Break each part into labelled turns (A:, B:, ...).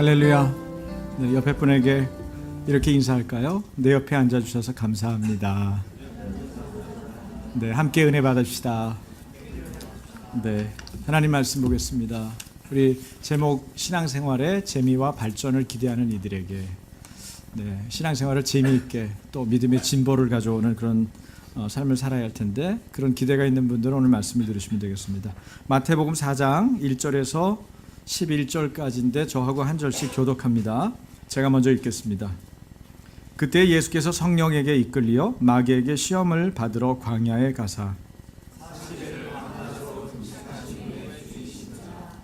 A: 할렐루야. 네, 옆에 분에게 이렇게 인사할까요? 내 옆에 앉아주셔서 감사합니다. 네, 함께 은혜 받읍시다. 네, 하나님 말씀 보겠습니다. 우리 제목 신앙생활의 재미와 발전을 기대하는 이들에게 신앙생활을 재미있게 또 믿음의 진보를 가져오는 그런 삶을 살아야 할 텐데 그런 기대가 있는 분들은 오늘 말씀을 들으시면 되겠습니다. 마태복음 4장 1절에서 11절까지인데 저하고 한 절씩 교독합니다. 제가 먼저 읽겠습니다. 그때 예수께서 성령에게 이끌리어 마귀에게 시험을 받으러 광야에 가사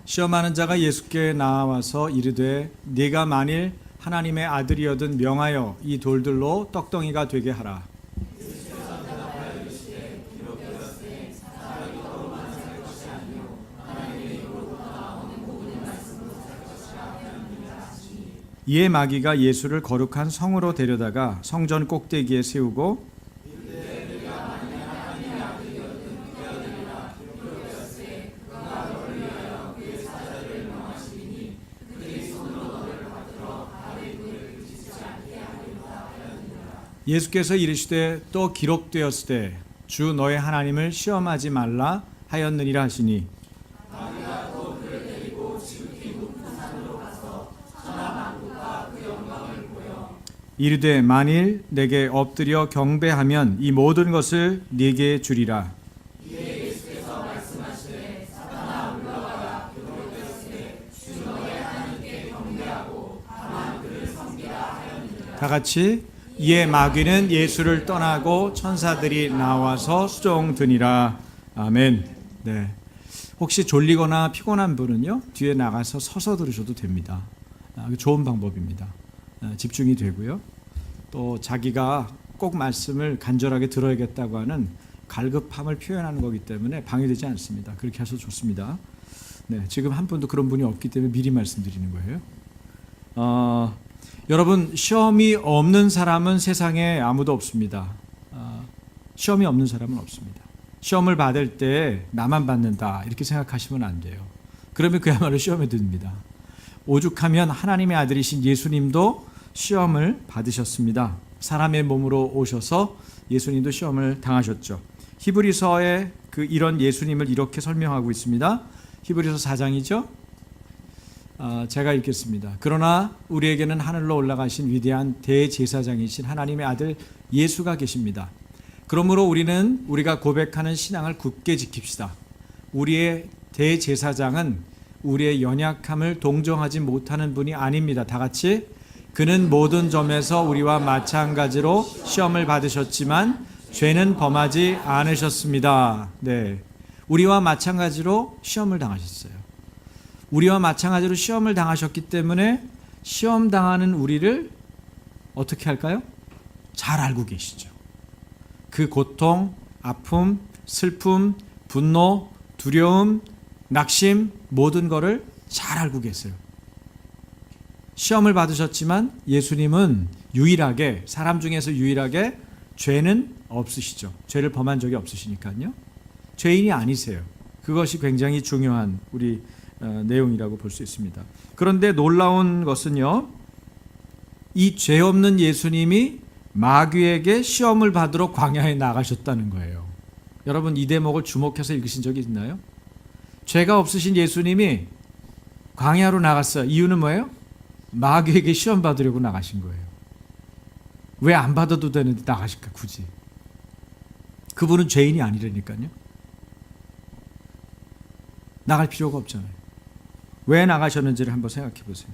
A: 시험하는 자가 예수께 나와서 이르되 네가 만일 하나님의 아들이여든 명하여 이 돌들로 떡덩이가 되게 하라. 이에 마귀가 예수를 거룩한 성으로 데려다가 성전 꼭대기에 세우고 예수께서 이르시되 또 기록되었으되 주 너의 하나님을 시험하지 말라 하였느니라 하시니 이르되 만일 내게 엎드려 경배하면 이 모든 것을 네게 주리라. 이에 예수께서 말씀하시되 사탄아 물러가라. 기록되었으되 주 너의 하나님께 경배하고 다만 그를 섬기라 하였느니라. 다 같이 이에 마귀는 예수를 떠나고 천사들이 나와서 수종드니라. 아멘. 네. 혹시 졸리거나 피곤한 분은요 뒤에 나가서 서서 들으셔도 됩니다. 좋은 방법입니다. 집중이 되고요. 또 자기가 꼭 말씀을 간절하게 들어야겠다고 하는 갈급함을 표현하는 거기 때문에 방해되지 않습니다. 그렇게 하셔도 좋습니다. 네, 지금 한 분도 그런 분이 없기 때문에 미리 말씀드리는 거예요. 여러분, 시험이 없는 사람은 세상에 아무도 없습니다. 시험이 없는 사람은 없습니다. 시험을 받을 때 나만 받는다 이렇게 생각하시면 안 돼요. 그러면 그야말로 시험에 듭니다. 오죽하면 하나님의 아들이신 예수님도 시험을 받으셨습니다. 사람의 몸으로 오셔서 예수님도 시험을 당하셨죠. 히브리서에 이런 예수님을 이렇게 설명하고 있습니다. 히브리서 4장이죠. 제가 읽겠습니다. 그러나 우리에게는 하늘로 올라가신 위대한 대제사장이신 하나님의 아들 예수가 계십니다. 그러므로 우리는 우리가 고백하는 신앙을 굳게 지킵시다. 우리의 대제사장은 우리의 연약함을 동정하지 못하는 분이 아닙니다. 다 같이 그는 모든 점에서 우리와 마찬가지로 시험을 받으셨지만 죄는 범하지 않으셨습니다. 네, 우리와 마찬가지로 시험을 당하셨어요. 우리와 마찬가지로 시험을 당하셨기 때문에 시험 당하는 우리를 어떻게 할까요? 잘 알고 계시죠. 그 고통, 아픔, 슬픔, 분노, 두려움, 낙심 모든 거를 잘 알고 계세요. 시험을 받으셨지만 예수님은 유일하게 사람 중에서 유일하게 죄는 없으시죠. 죄를 범한 적이 없으시니까요. 죄인이 아니세요. 그것이 굉장히 중요한 우리 내용이라고 볼 수 있습니다. 그런데 놀라운 것은요. 이 죄 없는 예수님이 마귀에게 시험을 받으러 광야에 나가셨다는 거예요. 여러분 이 대목을 주목해서 읽으신 적이 있나요? 죄가 없으신 예수님이 광야로 나갔어요. 이유는 뭐예요? 마귀에게 시험 받으려고 나가신 거예요. 왜 안 받아도 되는데 나가실까 굳이? 그분은 죄인이 아니라니까요. 나갈 필요가 없잖아요. 왜 나가셨는지를 한번 생각해 보세요.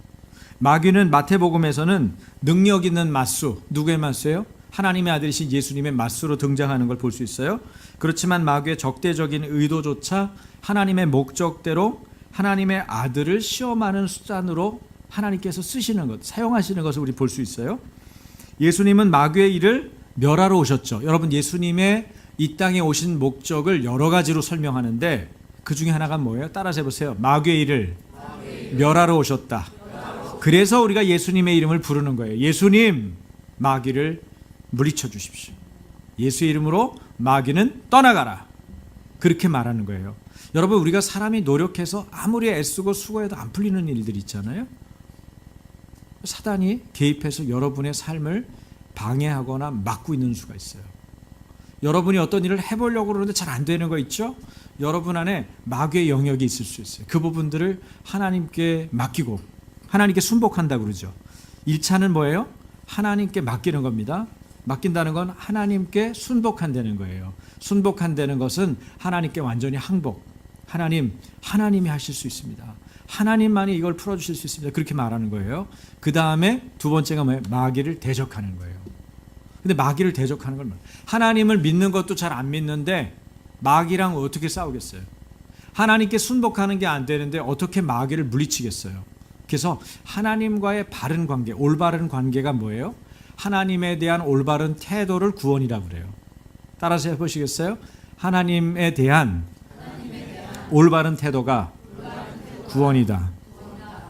A: 마귀는 마태복음에서는 능력 있는 맞수, 누구의 맞수예요? 하나님의 아들이신 예수님의 맞수로 등장하는 걸 볼 수 있어요. 그렇지만 마귀의 적대적인 의도조차 하나님의 목적대로 하나님의 아들을 시험하는 수단으로 하나님께서 쓰시는 것, 사용하시는 것을 우리 볼 수 있어요. 예수님은 마귀의 일을 멸하러 오셨죠. 여러분 예수님의 이 땅에 오신 목적을 여러 가지로 설명하는데 그 중에 하나가 뭐예요? 따라서 해보세요. 마귀의 일을 멸하러 오셨다. 그래서 우리가 예수님의 이름을 부르는 거예요. 예수님, 마귀를 물리쳐 주십시오. 예수의 이름으로 마귀는 떠나가라. 그렇게 말하는 거예요. 여러분, 우리가 사람이 노력해서 아무리 애쓰고 수고해도 안 풀리는 일들이 있잖아요. 사단이 개입해서 여러분의 삶을 방해하거나 막고 있는 수가 있어요. 여러분이 어떤 일을 해보려고 그러는데 잘 안 되는 거 있죠? 여러분 안에 마귀의 영역이 있을 수 있어요. 그 부분들을 하나님께 맡기고 하나님께 순복한다고 그러죠. 1차는 뭐예요? 하나님께 맡기는 겁니다. 맡긴다는 건 하나님께 순복한다는 거예요. 순복한다는 것은 하나님께 완전히 항복. 하나님이 하실 수 있습니다. 하나님만이 이걸 풀어주실 수 있습니다. 그렇게 말하는 거예요. 그 다음에 두 번째가 뭐예요? 마귀를 대적하는 거예요. 근데 마귀를 대적하는 건 뭐예요? 하나님을 믿는 것도 잘 안 믿는데 마귀랑 어떻게 싸우겠어요? 하나님께 순복하는 게 안 되는데 어떻게 마귀를 물리치겠어요? 그래서 하나님과의 바른 관계, 올바른 관계가 뭐예요? 하나님에 대한 올바른 태도를 구원이라고 그래요. 따라서 해보시겠어요? 하나님에 대한 올바른 태도가 구원이다.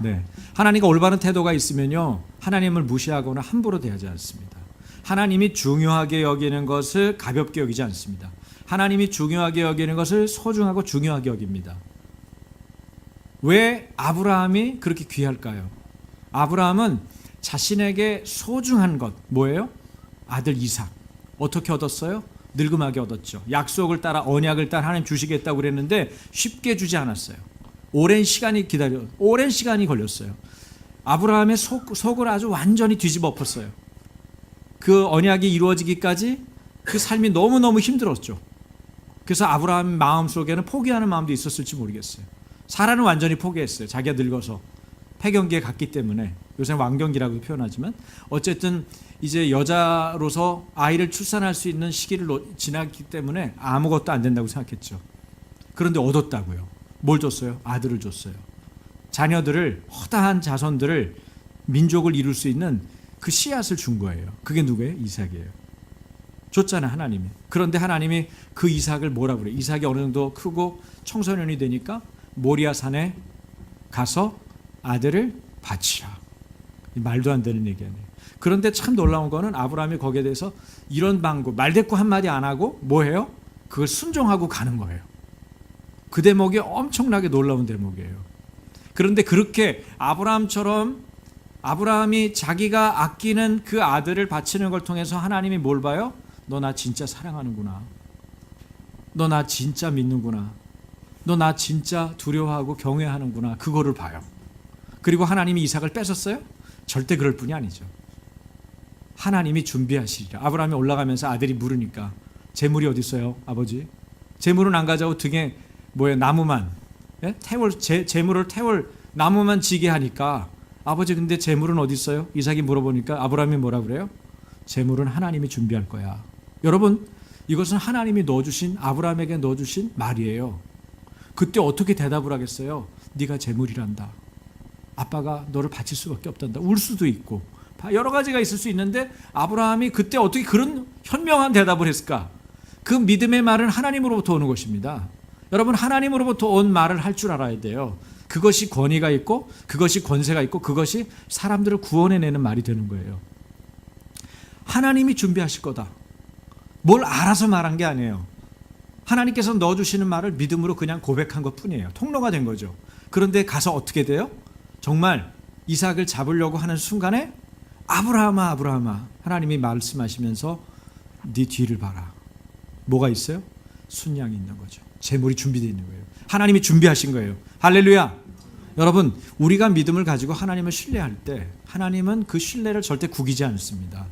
A: 네. 하나님과 올바른 태도가 있으면요, 하나님을 무시하거나 함부로 대하지 않습니다. 하나님이 중요하게 여기는 것을 가볍게 여기지 않습니다. 하나님이 중요하게 여기는 것을 소중하고 중요하게 여깁니다. 왜 아브라함이 그렇게 귀할까요? 아브라함은 자신에게 소중한 것, 뭐예요? 아들 이삭. 어떻게 얻었어요? 늙음하게 얻었죠. 약속을 따라 언약을 따라 하나님 주시겠다고 그랬는데 쉽게 주지 않았어요. 오랜 시간이 걸렸어요. 아브라함의 속을 아주 완전히 뒤집어 엎었어요. 그 언약이 이루어지기까지 그 삶이 너무너무 힘들었죠. 그래서 아브라함 마음속에는 포기하는 마음도 있었을지 모르겠어요. 사라는 완전히 포기했어요. 자기가 늙어서 폐경기에 갔기 때문에. 요새 왕경기라고 표현하지만 어쨌든 이제 여자로서 아이를 출산할 수 있는 시기를 지났기 때문에 아무것도 안 된다고 생각했죠. 그런데 얻었다고요. 뭘 줬어요? 아들을 줬어요. 자녀들을, 허다한 자손들을, 민족을 이룰 수 있는 그 씨앗을 준 거예요. 그게 누구예요? 이삭이에요. 줬잖아요, 하나님이. 그런데 하나님이 그 이삭을 뭐라 그래요? 이삭이 어느 정도 크고 청소년이 되니까 모리아 산에 가서 아들을 바치라. 말도 안 되는 얘기 아니에요. 그런데 참 놀라운 거는 아브라함이 거기에 대해서 이런 방구, 말대꾸 한마디 안 하고 뭐해요? 그걸 순종하고 가는 거예요. 그 대목이 엄청나게 놀라운 대목이에요. 그런데 그렇게 아브라함이 자기가 아끼는 그 아들을 바치는 걸 통해서 하나님이 뭘 봐요? 너 나 진짜 사랑하는구나. 너 나 진짜 믿는구나. 너 나 진짜 두려워하고 경외하는구나. 그거를 봐요. 그리고 하나님이 이삭을 뺏었어요? 절대 그럴 뿐이 아니죠. 하나님이 준비하시리라. 아브라함이 올라가면서 아들이 물으니까 재물이 어디 있어요, 아버지? 재물은 안 가져오고 등에 나무만, 재물을 태울 나무만 지게 하니까 아버지 근데 재물은 어디 있어요? 이삭이 물어보니까 아브라함이 뭐라 그래요? 재물은 하나님이 준비할 거야. 여러분, 이것은 하나님이 넣어주신, 아브라함에게 넣어주신 말이에요. 그때 어떻게 대답을 하겠어요? 네가 재물이란다. 아빠가 너를 바칠 수밖에 없단다. 울 수도 있고 여러 가지가 있을 수 있는데 아브라함이 그때 어떻게 그런 현명한 대답을 했을까? 그 믿음의 말은 하나님으로부터 오는 것입니다. 여러분, 하나님으로부터 온 말을 할 줄 알아야 돼요. 그것이 권위가 있고 그것이 권세가 있고 그것이 사람들을 구원해내는 말이 되는 거예요. 하나님이 준비하실 거다. 뭘 알아서 말한 게 아니에요. 하나님께서 넣어주시는 말을 믿음으로 그냥 고백한 것뿐이에요. 통로가 된 거죠. 그런데 가서 어떻게 돼요? 정말 이삭을 잡으려고 하는 순간에 아브라함아, 아브라함아, 하나님이 말씀하시면서 네 뒤를 봐라. 뭐가 있어요? 순양이 있는 거죠. 재물이 준비되어 있는 거예요. 하나님이 준비하신 거예요. 할렐루야. 여러분, 우리가 믿음을 가지고 하나님을 신뢰할 때 하나님은 그 신뢰를 절대 구기지 않습니다.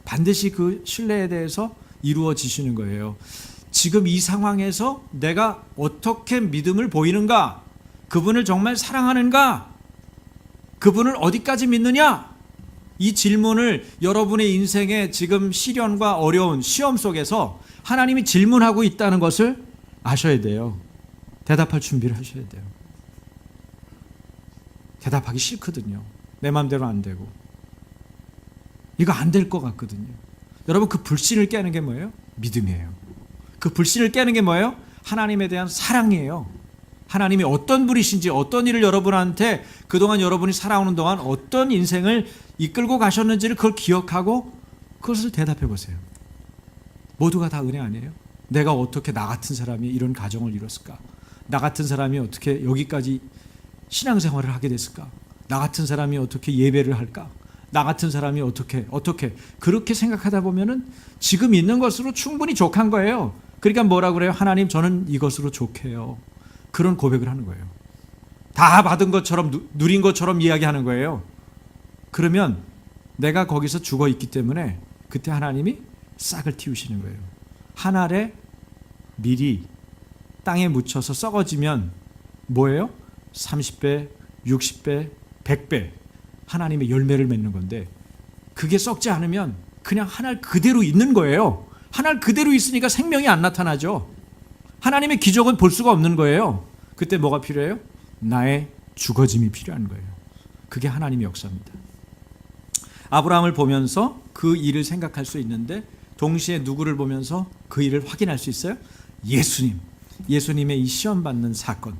A: 반드시 그 신뢰에 대해서 이루어지시는 거예요. 지금 이 상황에서 내가 어떻게 믿음을 보이는가? 그분을 정말 사랑하는가? 그분을 어디까지 믿느냐? 이 질문을 여러분의 인생의 지금 시련과 어려운 시험 속에서 하나님이 질문하고 있다는 것을 아셔야 돼요. 대답할 준비를 하셔야 돼요. 대답하기 싫거든요. 내 마음대로 안 되고. 이거 안 될 것 같거든요. 여러분, 그 불신을 깨는 게 뭐예요? 믿음이에요. 그 불신을 깨는 게 뭐예요? 하나님에 대한 사랑이에요. 하나님이 어떤 분이신지, 어떤 일을 여러분한테 그동안 여러분이 살아오는 동안 어떤 인생을 이끌고 가셨는지를 그걸 기억하고 그것을 대답해 보세요. 모두가 다 은혜 아니에요? 내가 어떻게 나 같은 사람이 이런 가정을 이뤘을까? 나 같은 사람이 어떻게 여기까지 신앙생활을 하게 됐을까? 나 같은 사람이 어떻게 예배를 할까? 나 같은 사람이 어떻게 그렇게 생각하다 보면은 지금 있는 것으로 충분히 족한 거예요. 그러니까 뭐라 그래요? 하나님, 저는 이것으로 족해요. 그런 고백을 하는 거예요. 다 받은 것처럼, 누린 것처럼 이야기하는 거예요. 그러면 내가 거기서 죽어 있기 때문에 그때 하나님이 싹을 틔우시는 거예요. 한 알의 밀이 땅에 묻혀서 썩어지면 뭐예요? 30배, 60배, 100배 하나님의 열매를 맺는 건데, 그게 썩지 않으면 그냥 한 알 그대로 있는 거예요. 한 알 그대로 있으니까 생명이 안 나타나죠. 하나님의 기적은 볼 수가 없는 거예요. 그때 뭐가 필요해요? 나의 죽어짐이 필요한 거예요. 그게 하나님의 역사입니다. 아브라함을 보면서 그 일을 생각할 수 있는데, 동시에 누구를 보면서 그 일을 확인할 수 있어요? 예수님의 이 시험받는 사건.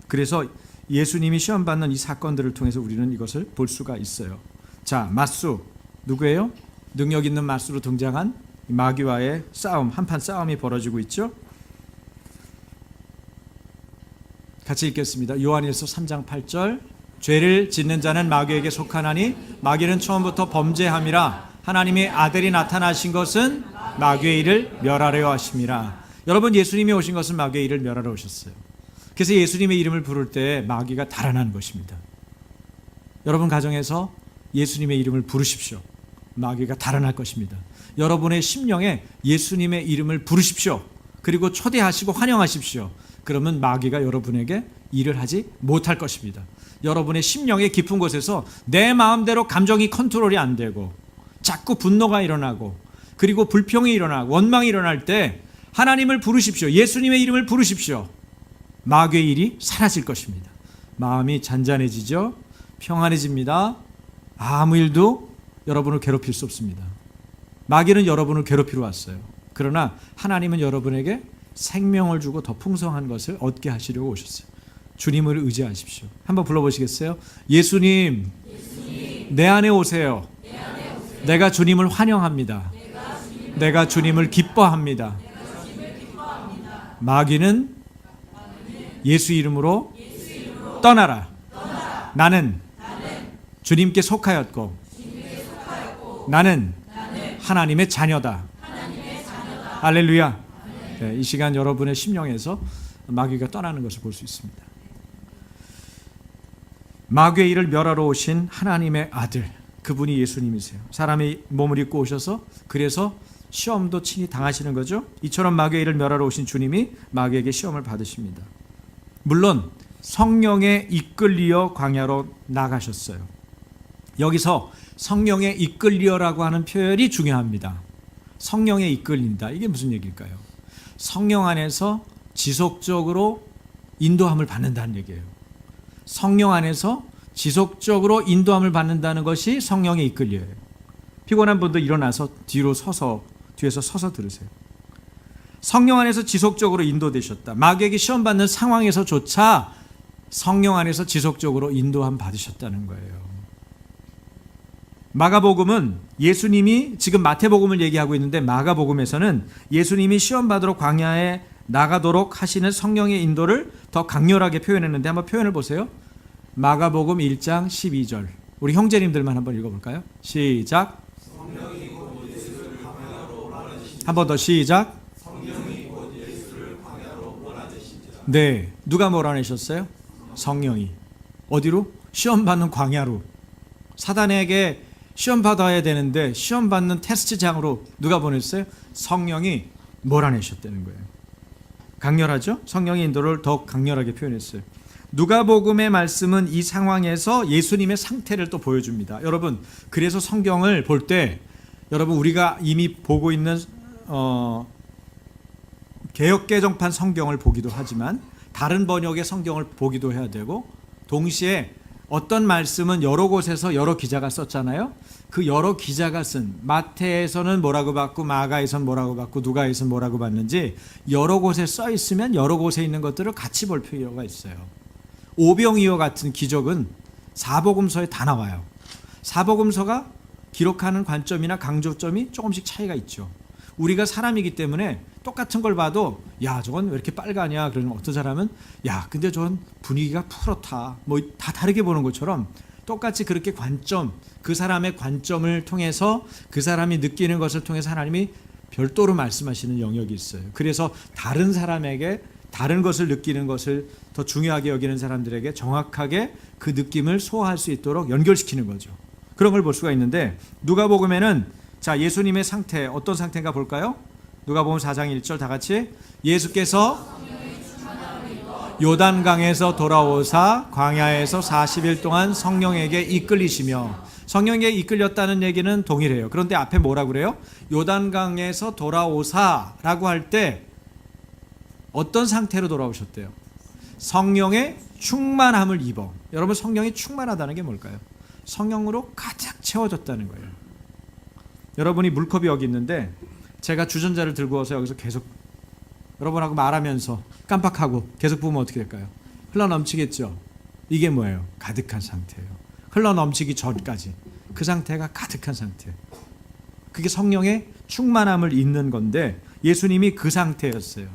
A: 그래서 예수님이 시험받는 이 사건들을 통해서 우리는 이것을 볼 수가 있어요. 자, 맞수 누구예요? 능력 있는 맞수로 등장한 마귀와의 싸움, 한판 싸움이 벌어지고 있죠. 같이 읽겠습니다. 요한일서 3장 8절. 죄를 짓는 자는 마귀에게 속하나니 마귀는 처음부터 범죄함이라. 하나님의 아들이 나타나신 것은 마귀의 일을 멸하려 하심이라. 여러분, 예수님이 오신 것은 마귀의 일을 멸하러 오셨어요. 그래서 예수님의 이름을 부를 때 마귀가 달아나는 것입니다. 여러분 가정에서 예수님의 이름을 부르십시오. 마귀가 달아날 것입니다. 여러분의 심령에 예수님의 이름을 부르십시오. 그리고 초대하시고 환영하십시오. 그러면 마귀가 여러분에게 일을 하지 못할 것입니다. 여러분의 심령의 깊은 곳에서 내 마음대로 감정이 컨트롤이 안 되고 자꾸 분노가 일어나고 그리고 불평이 일어나고 원망이 일어날 때 하나님을 부르십시오. 예수님의 이름을 부르십시오. 마귀의 일이 사라질 것입니다. 마음이 잔잔해지죠. 평안해집니다. 아무 일도 여러분을 괴롭힐 수 없습니다. 마귀는 여러분을 괴롭히러 왔어요. 그러나 하나님은 여러분에게 생명을 주고 더 풍성한 것을 얻게 하시려고 오셨어요. 주님을 의지하십시오. 한번 불러보시겠어요? 예수님, 내 안에 오세요. 내가 주님을 환영합니다. 내가 주님을 기뻐합니다. 마귀는 예수 이름으로 떠나라. 나는 주님께 속하였고 나는 하나님의 자녀다. 할렐루야. 네, 이 시간 여러분의 심령에서 마귀가 떠나는 것을 볼 수 있습니다. 마귀의 일을 멸하러 오신 하나님의 아들, 그분이 예수님이세요. 사람의 몸을 입고 오셔서 그래서 시험도 친히 당하시는 거죠. 이처럼 마귀의 일을 멸하러 오신 주님이 마귀에게 시험을 받으십니다. 물론 성령에 이끌리어 광야로 나가셨어요. 여기서 성령에 이끌리어라고 하는 표현이 중요합니다. 성령에 이끌린다. 이게 무슨 얘기일까요? 성령 안에서 지속적으로 인도함을 받는다는 얘기예요. 성령 안에서 지속적으로 인도함을 받는다는 것이 성령에 이끌려요. 피곤한 분도 일어나서 뒤에서 서서 들으세요. 성령 안에서 지속적으로 인도되셨다. 마귀에게 시험받는 상황에서조차 성령 안에서 지속적으로 인도함 받으셨다는 거예요. 마가복음은 예수님이 지금 마태복음을 얘기하고 있는데 마가복음에서는 예수님이 시험받으러 광야에 나가도록 하시는 성령의 인도를 더 강렬하게 표현했는데 한번 표현을 보세요. 마가복음 1장 12절. 우리 형제님들만 한번 읽어볼까요? 시작. 한 번 더 시작. 네, 누가 몰아내셨어요? 성령이. 어디로? 시험받는 광야로. 사단에게 시험받아야 되는데 시험받는 테스트장으로 누가 보냈어요? 성령이 몰아내셨다는 거예요. 강렬하죠? 성령의 인도를 더 강렬하게 표현했어요. 누가복음의 말씀은 이 상황에서 예수님의 상태를 또 보여줍니다. 여러분, 그래서 성경을 볼 때 여러분 우리가 이미 보고 있는 개역개정판 성경을 보기도 하지만 다른 번역의 성경을 보기도 해야 되고, 동시에 어떤 말씀은 여러 곳에서 여러 기자가 썼잖아요. 그 여러 기자가 쓴 마태에서는 뭐라고 받고 마가에서는 뭐라고 받고 누가에서는 뭐라고 받는지 여러 곳에 써 있으면 여러 곳에 있는 것들을 같이 볼 필요가 있어요. 오병이어 같은 기적은 사복음서에 다 나와요. 사복음서가 기록하는 관점이나 강조점이 조금씩 차이가 있죠. 우리가 사람이기 때문에 똑같은 걸 봐도 야 저건 왜 이렇게 빨가냐 그러면 어떤 사람은 야 근데 저건 분위기가 푸렇다 뭐 다 다르게 보는 것처럼 똑같이 그렇게 그 사람의 관점을 통해서 그 사람이 느끼는 것을 통해서 하나님이 별도로 말씀하시는 영역이 있어요. 그래서 다른 사람에게 다른 것을 느끼는 것을 더 중요하게 여기는 사람들에게 정확하게 그 느낌을 소화할 수 있도록 연결시키는 거죠. 그런 걸 볼 수가 있는데 누가복음에는 자, 예수님의 상태 어떤 상태인가 볼까요? 누가복음 4장 1절 다 같이 예수께서 요단강에서 돌아오사 광야에서 40일 동안 성령에게 이끌리시며 성령에게 이끌렸다는 얘기는 동일해요. 그런데 앞에 뭐라고 그래요? 요단강에서 돌아오사라고 할 때 어떤 상태로 돌아오셨대요? 성령의 충만함을 입어. 여러분 성령이 충만하다는 게 뭘까요? 성령으로 가득 채워졌다는 거예요. 여러분이 물컵이 여기 있는데 제가 주전자를 들고 와서 여기서 계속 여러분하고 말하면서 깜빡하고 계속 부으면 어떻게 될까요? 흘러넘치겠죠. 이게 뭐예요? 가득한 상태예요. 흘러넘치기 전까지 그 상태가 가득한 상태. 그게 성령의 충만함을 잇는 건데 예수님이 그 상태였어요.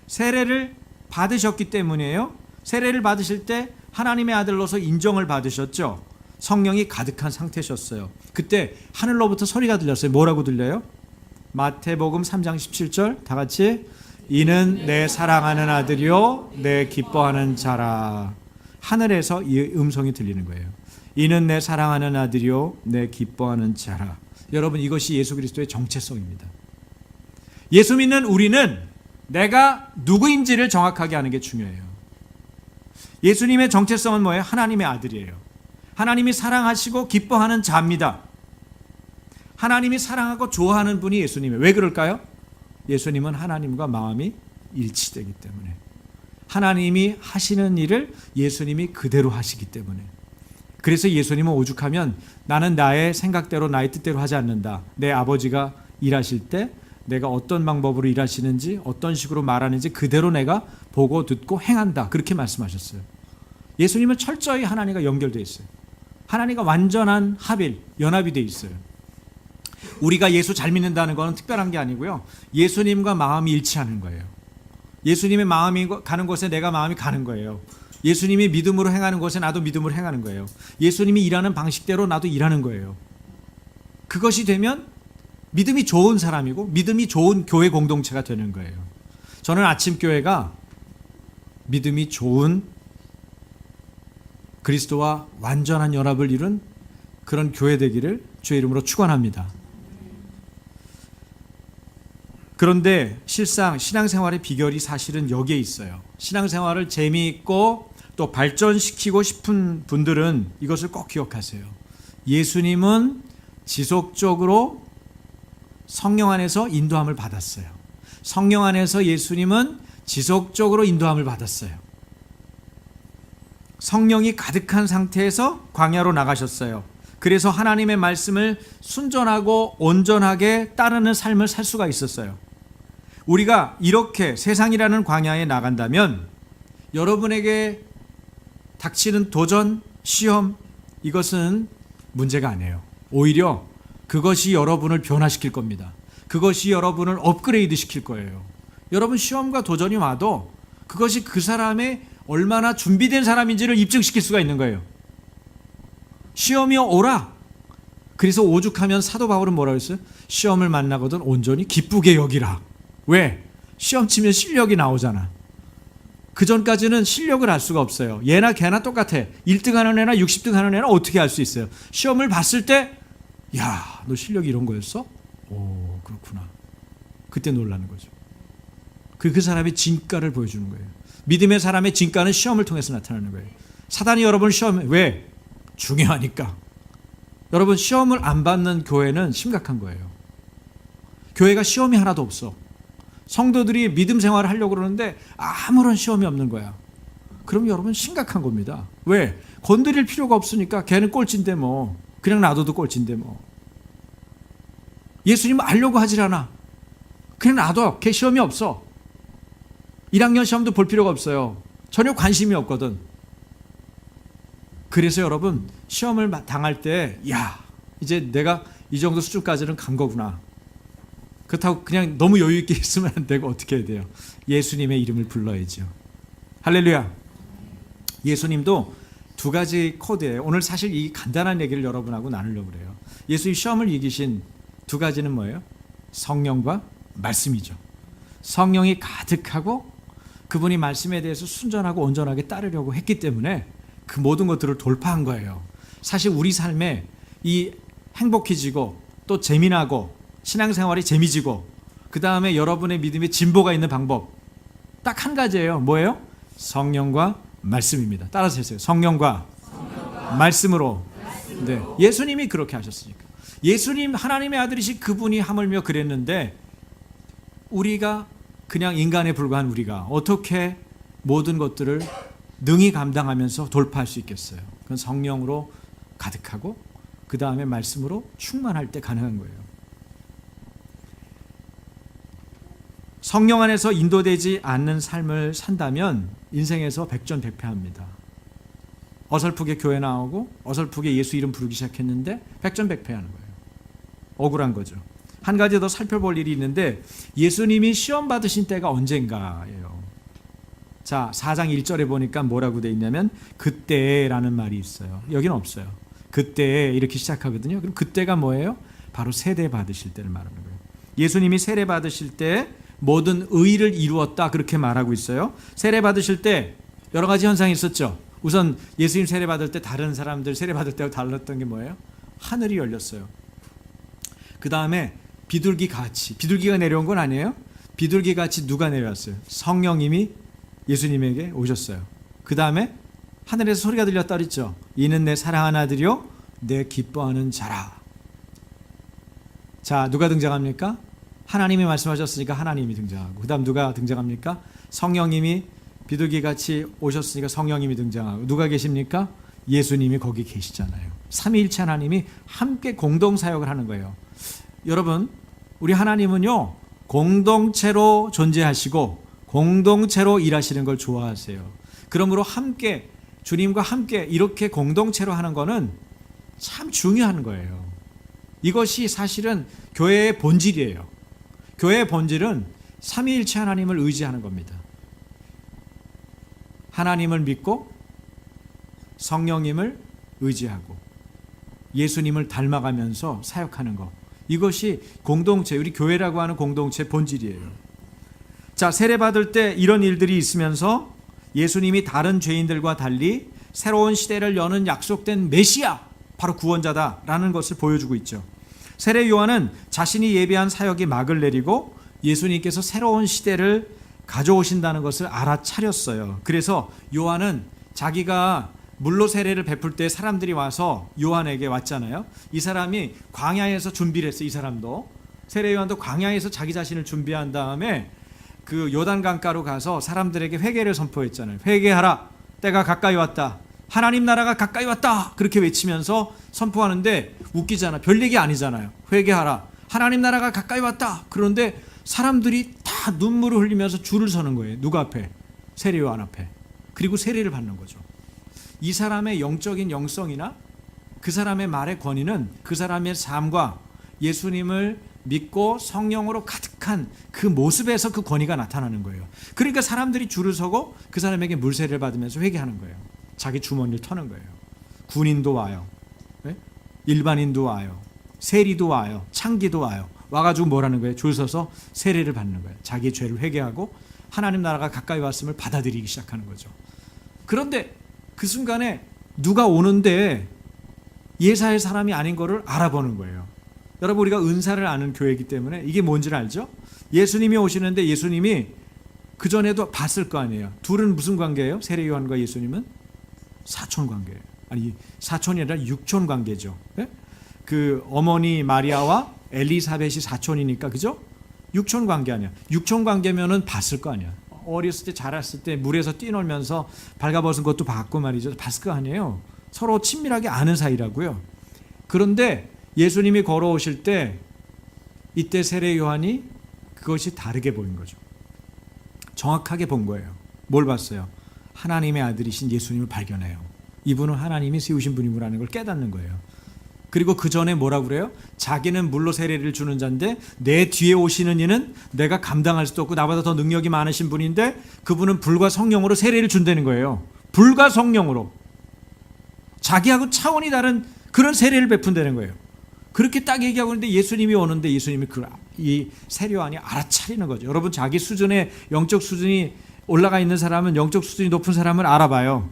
A: 세례를 받으셨기 때문이에요. 세례를 받으실 때 하나님의 아들로서 인정을 받으셨죠. 성령이 가득한 상태셨어요. 그때 하늘로부터 소리가 들렸어요. 뭐라고 들려요? 마태복음 3장 17절 다 같이 이는 내 사랑하는 아들이요 내 기뻐하는 자라. 하늘에서 이 음성이 들리는 거예요. 이는 내 사랑하는 아들이요 내 기뻐하는 자라. 여러분 이것이 예수 그리스도의 정체성입니다. 예수 믿는 우리는 내가 누구인지를 정확하게 아는 게 중요해요. 예수님의 정체성은 뭐예요? 하나님의 아들이에요. 하나님이 사랑하시고 기뻐하는 자입니다. 하나님이 사랑하고 좋아하는 분이 예수님이에요. 왜 그럴까요? 예수님은 하나님과 마음이 일치되기 때문에 하나님이 하시는 일을 예수님이 그대로 하시기 때문에 그래서 예수님은 오죽하면 나는 나의 생각대로 나의 뜻대로 하지 않는다. 내 아버지가 일하실 때 내가 어떤 방법으로 일하시는지 어떤 식으로 말하는지 그대로 내가 보고 듣고 행한다. 그렇게 말씀하셨어요. 예수님은 철저히 하나님과 연결되어 있어요. 하나님과 완전한 합일, 연합이 되어 있어요. 우리가 예수 잘 믿는다는 것은 특별한 게 아니고요. 예수님과 마음이 일치하는 거예요. 예수님의 마음이 가는 곳에 내가 마음이 가는 거예요. 예수님이 믿음으로 행하는 곳에 나도 믿음으로 행하는 거예요. 예수님이 일하는 방식대로 나도 일하는 거예요. 그것이 되면 믿음이 좋은 사람이고 믿음이 좋은 교회 공동체가 되는 거예요. 저는 아침교회가 믿음이 좋은 그리스도와 완전한 연합을 이룬 그런 교회 되기를 주의 이름으로 축원합니다. 그런데 실상 신앙생활의 비결이 사실은 여기에 있어요. 신앙생활을 재미있고 또 발전시키고 싶은 분들은 이것을 꼭 기억하세요. 예수님은 지속적으로 성령 안에서 인도함을 받았어요. 성령 안에서 예수님은 지속적으로 인도함을 받았어요. 성령이 가득한 상태에서 광야로 나가셨어요. 그래서 하나님의 말씀을 순전하고 온전하게 따르는 삶을 살 수가 있었어요. 우리가 이렇게 세상이라는 광야에 나간다면 여러분에게 닥치는 도전, 시험 이것은 문제가 아니에요. 오히려 그것이 여러분을 변화시킬 겁니다. 그것이 여러분을 업그레이드 시킬 거예요. 여러분 시험과 도전이 와도 그것이 그 사람의 얼마나 준비된 사람인지를 입증시킬 수가 있는 거예요. 시험이 오라. 그래서 오죽하면 사도 바울은 뭐라고 했어요? 시험을 만나거든 온전히 기쁘게 여기라. 왜? 시험 치면 실력이 나오잖아. 그 전까지는 실력을 알 수가 없어요. 얘나 걔나 똑같아. 1등 하는 애나 60등 하는 애나 어떻게 알 수 있어요? 시험을 봤을 때 야, 너 실력이 이런 거였어? 오, 그렇구나. 그때 놀라는 거죠. 그 사람의 진가를 보여주는 거예요. 믿음의 사람의 진가는 시험을 통해서 나타나는 거예요. 사단이 여러분을 시험해. 왜? 중요하니까. 여러분 시험을 안 받는 교회는 심각한 거예요. 교회가 시험이 하나도 없어. 성도들이 믿음 생활을 하려고 그러는데 아무런 시험이 없는 거야. 그럼 여러분 심각한 겁니다. 왜? 건드릴 필요가 없으니까 걔는 꼴찌인데 뭐 그냥 놔둬도 꼴찌인데 뭐. 예수님 알려고 하질 않아. 그냥 놔둬. 걔 시험이 없어. 1학년 시험도 볼 필요가 없어요. 전혀 관심이 없거든. 그래서 여러분 시험을 당할 때 야, 이제 내가 이 정도 수준까지는 간 거구나. 그렇다고 그냥 너무 여유 있게 있으면 안 되고 어떻게 해야 돼요? 예수님의 이름을 불러야죠. 할렐루야. 예수님도 두 가지 코드예요. 오늘 사실 이 간단한 얘기를 여러분하고 나누려고 그래요. 예수님 시험을 이기신 두 가지는 뭐예요? 성령과 말씀이죠. 성령이 가득하고 그분이 말씀에 대해서 순전하고 온전하게 따르려고 했기 때문에 그 모든 것들을 돌파한 거예요. 사실 우리 삶에 이 행복해지고 또 재미나고 신앙생활이 재미지고 그 다음에 여러분의 믿음에 진보가 있는 방법 딱 한 가지예요. 뭐예요? 성령과 말씀입니다. 따라서 해주세요. 성령과 말씀으로. 네, 예수님이 그렇게 하셨으니까. 예수님 하나님의 아들이신 그분이 하물며 그랬는데 우리가 그냥 인간에 불과한 우리가 어떻게 모든 것들을 능히 감당하면서 돌파할 수 있겠어요? 그건 성령으로 가득하고 그 다음에 말씀으로 충만할 때 가능한 거예요. 성령 안에서 인도되지 않는 삶을 산다면 인생에서 백전백패합니다. 어설프게 교회 나오고 어설프게 예수 이름 부르기 시작했는데 백전백패하는 거예요. 억울한 거죠. 한 가지 더 살펴볼 일이 있는데 예수님이 시험 받으신 때가 언젠가예요. 자, 4장 1절에 보니까 뭐라고 돼 있냐면 그때라는 말이 있어요. 여기는 없어요. 그때 이렇게 시작하거든요. 그럼 그때가 뭐예요? 바로 세례 받으실 때를 말하는 거예요. 예수님이 세례 받으실 때 모든 의를 이루었다 그렇게 말하고 있어요. 세례 받으실 때 여러 가지 현상이 있었죠. 우선 예수님 세례 받을 때 다른 사람들 세례 받을 때와 달랐던 게 뭐예요? 하늘이 열렸어요. 그 다음에 비둘기가 내려온 건 아니에요. 비둘기같이 누가 내려왔어요? 성령님이 예수님에게 오셨어요. 그 다음에 하늘에서 소리가 들렸다 그랬죠. 이는 내 사랑하는 아들이요 내 기뻐하는 자라. 자, 누가 등장합니까? 하나님이 말씀하셨으니까 하나님이 등장하고 그 다음 누가 등장합니까? 성령님이 비둘기같이 오셨으니까 성령님이 등장하고 누가 계십니까? 예수님이 거기 계시잖아요. 삼위일체 하나님이 함께 공동사역을 하는 거예요. 여러분, 우리 하나님은요 공동체로 존재하시고 공동체로 일하시는 걸 좋아하세요. 그러므로 함께 주님과 함께 이렇게 공동체로 하는 거는 참 중요한 거예요. 이것이 사실은 교회의 본질이에요. 교회의 본질은 삼위일체 하나님을 의지하는 겁니다. 하나님을 믿고 성령님을 의지하고 예수님을 닮아가면서 사역하는 것. 이것이 공동체, 우리 교회라고 하는 공동체의 본질이에요. 자, 세례받을 때 이런 일들이 있으면서 예수님이 다른 죄인들과 달리 새로운 시대를 여는 약속된 메시아, 바로 구원자다라는 것을 보여주고 있죠. 세례 요한은 자신이 예비한 사역이 막을 내리고 예수님께서 새로운 시대를 가져오신다는 것을 알아차렸어요. 그래서 요한은 자기가 물로 세례를 베풀 때 사람들이 와서 요한에게 왔잖아요. 이 사람이 광야에서 준비를 했어요. 이 사람도 세례 요한도 광야에서 자기 자신을 준비한 다음에 그 요단 강가로 가서 사람들에게 회개를 선포했잖아요. 회개하라, 때가 가까이 왔다, 하나님 나라가 가까이 왔다, 그렇게 외치면서 선포하는데 웃기잖아. 별 얘기 아니잖아요. 회개하라, 하나님 나라가 가까이 왔다. 그런데 사람들이 다 눈물을 흘리면서 줄을 서는 거예요. 누구 앞에? 세례 요한 앞에. 그리고 세례를 받는 거죠. 이 사람의 영적인 영성이나 그 사람의 말의 권위는 그 사람의 삶과 예수님을 믿고 성령으로 가득한 그 모습에서 그 권위가 나타나는 거예요. 그러니까 사람들이 줄을 서고 그 사람에게 물세례를 받으면서 회개하는 거예요. 자기 주머니를 터는 거예요. 군인도 와요. 네? 일반인도 와요. 세리도 와요. 창기도 와요. 와가지고 뭐라는 거예요? 줄 서서 세례를 받는 거예요. 자기 죄를 회개하고 하나님 나라가 가까이 왔음을 받아들이기 시작하는 거죠. 그런데 그 순간에 누가 오는데 예사의 사람이 아닌 거를 알아보는 거예요. 여러분, 우리가 은사를 아는 교회이기 때문에 이게 뭔지를 알죠? 예수님이 오시는데 예수님이 그전에도 봤을 거 아니에요. 둘은 무슨 관계예요? 세례 요한과 예수님은 사촌 관계예요. 아니, 사촌이 아니라 육촌 관계죠. 네? 그 어머니 마리아와 엘리사벳이 사촌이니까, 그죠? 육촌 관계 아니야. 육촌 관계면은 봤을 거 아니야. 어렸을 때 자랐을 때 물에서 뛰놀면서 발가벗은 것도 봤고 말이죠. 봤을 거 아니에요. 서로 친밀하게 아는 사이라고요. 그런데 예수님이 걸어오실 때 이때 세례 요한이 그것이 다르게 보인 거죠. 정확하게 본 거예요. 뭘 봤어요? 하나님의 아들이신 예수님을 발견해요. 이분은 하나님이 세우신 분이라는 걸 깨닫는 거예요. 그리고 그 전에 뭐라고 그래요? 자기는 물로 세례를 주는 자인데 내 뒤에 오시는 이는 내가 감당할 수도 없고 나보다 더 능력이 많으신 분인데 그분은 불과 성령으로 세례를 준다는 거예요. 불과 성령으로. 자기하고 차원이 다른 그런 세례를 베푼다는 거예요. 그렇게 딱 얘기하고 있는데 예수님이 오는데 예수님이 이 세례요한이 알아차리는 거죠. 여러분 자기 수준의 영적 수준이 올라가 있는 사람은, 영적 수준이 높은 사람은 알아봐요.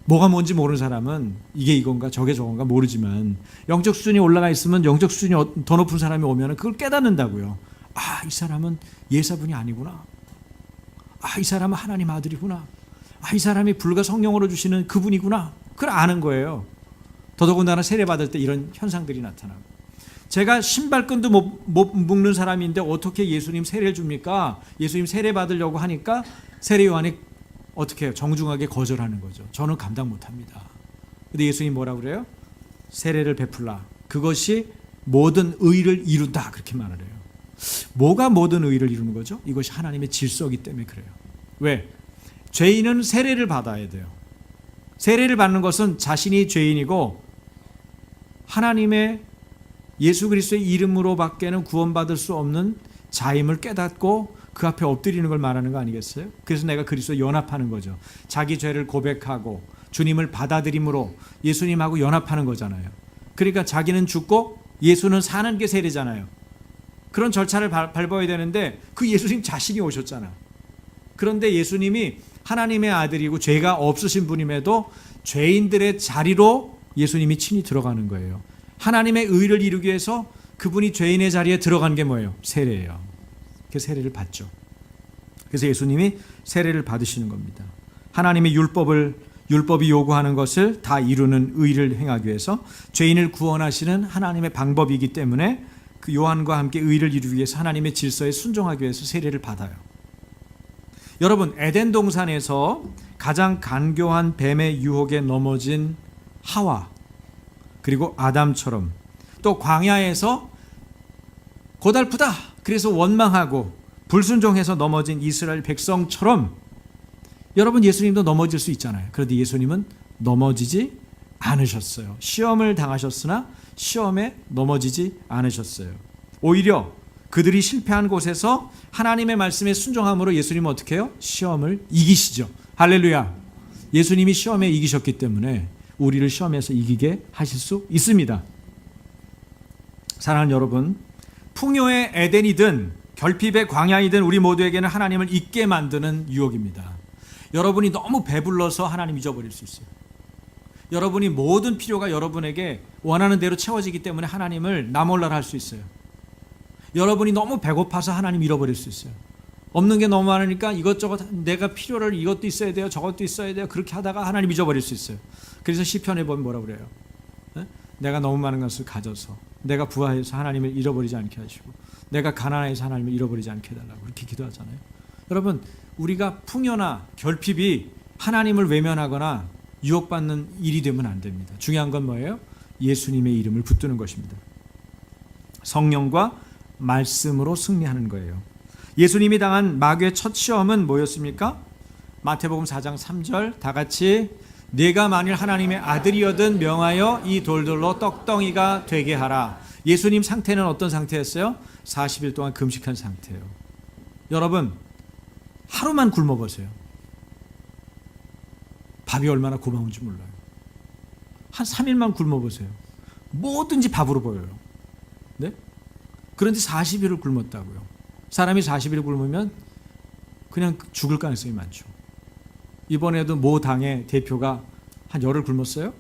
A: 뭐가 뭔지 모르는 사람은 이게 이건가 저게 저건가 모르지만, 영적 수준이 올라가 있으면 영적 수준이 더 높은 사람이 오면 그걸 깨닫는다고요. 아, 이 사람은 예사분이 아니구나. 아, 이 사람은 하나님 아들이구나. 아, 이 사람이 불과 성령으로 주시는 그분이구나. 그걸 아는 거예요. 더더군다나 세례받을 때 이런 현상들이 나타나고. 제가 신발끈도 못 묶는 사람인데 어떻게 예수님 세례를 줍니까? 예수님 세례 받으려고 하니까 세례 요한이 어떻게 해요? 정중하게 거절하는 거죠. 저는 감당 못합니다. 근데 예수님 뭐라고 그래요? 세례를 베풀라. 그것이 모든 의를 이룬다. 그렇게 말을 해요. 뭐가 모든 의를 이루는 거죠? 이것이 하나님의 질서이기 때문에 그래요. 왜? 죄인은 세례를 받아야 돼요. 세례를 받는 것은 자신이 죄인이고 하나님의 예수 그리스도의 이름으로 밖에는 구원받을 수 없는 자임을 깨닫고 그 앞에 엎드리는 걸 말하는 거 아니겠어요? 그래서 내가 그리스도와 연합하는 거죠. 자기 죄를 고백하고 주님을 받아들임으로 예수님하고 연합하는 거잖아요. 그러니까 자기는 죽고 예수는 사는 게 세례잖아요. 그런 절차를 밟아야 되는데 그 예수님 자신이 오셨잖아. 그런데 예수님이 하나님의 아들이고 죄가 없으신 분임에도 죄인들의 자리로 예수님이 친히 들어가는 거예요. 하나님의 의를 이루기 위해서 그분이 죄인의 자리에 들어간 게 뭐예요? 세례예요. 그 세례를 받죠. 그래서 예수님이 세례를 받으시는 겁니다. 하나님의 율법이 요구하는 것을 다 이루는 의를 행하기 위해서 죄인을 구원하시는 하나님의 방법이기 때문에 그 요한과 함께 의를 이루기 위해서 하나님의 질서에 순종하기 위해서 세례를 받아요. 여러분, 에덴 동산에서 가장 간교한 뱀의 유혹에 넘어진 하와, 그리고 아담처럼, 또 광야에서 고달프다 그래서 원망하고 불순종해서 넘어진 이스라엘 백성처럼 여러분 예수님도 넘어질 수 있잖아요. 그런데 예수님은 넘어지지 않으셨어요. 시험을 당하셨으나 시험에 넘어지지 않으셨어요. 오히려 그들이 실패한 곳에서 하나님의 말씀에 순종함으로 예수님은 어떻게 해요? 시험을 이기시죠. 할렐루야. 예수님이 시험에 이기셨기 때문에 우리를 시험에서 이기게 하실 수 있습니다. 사랑하는 여러분, 풍요의 에덴이든 결핍의 광야이든 우리 모두에게는 하나님을 잊게 만드는 유혹입니다. 여러분이 너무 배불러서 하나님 잊어버릴 수 있어요. 여러분이 모든 필요가 여러분에게 원하는 대로 채워지기 때문에 하나님을 나몰라라 할 수 있어요. 여러분이 너무 배고파서 하나님 잃어버릴 수 있어요. 없는 게 너무 많으니까 이것저것 내가 필요를 이것도 있어야 돼요, 저것도 있어야 돼요. 그렇게 하다가 하나님 잊어버릴 수 있어요. 그래서 시편에 보면 뭐라고 그래요? 내가 너무 많은 것을 가져서 내가 부하해서 하나님을 잃어버리지 않게 하시고 내가 가난해서 하나님을 잃어버리지 않게 해달라고 그렇게 기도하잖아요. 여러분, 우리가 풍요나 결핍이 하나님을 외면하거나 유혹받는 일이 되면 안 됩니다. 중요한 건 뭐예요? 예수님의 이름을 붙드는 것입니다. 성령과 말씀으로 승리하는 거예요. 예수님이 당한 마귀의 첫 시험은 뭐였습니까? 마태복음 4장 3절 다 같이 네가 만일 하나님의 아들이여든 명하여 이 돌들로 떡덩이가 되게 하라. 예수님 상태는 어떤 상태였어요? 40일 동안 금식한 상태예요. 여러분, 하루만 굶어보세요. 밥이 얼마나 고마운지 몰라요. 한 3일만 굶어보세요. 뭐든지 밥으로 보여요. 네? 그런데 40일을 굶었다고요. 사람이 40일 굶으면 그냥 죽을 가능성이 많죠. 이번에도 모 당의 대표가 한 열흘 굶었어요?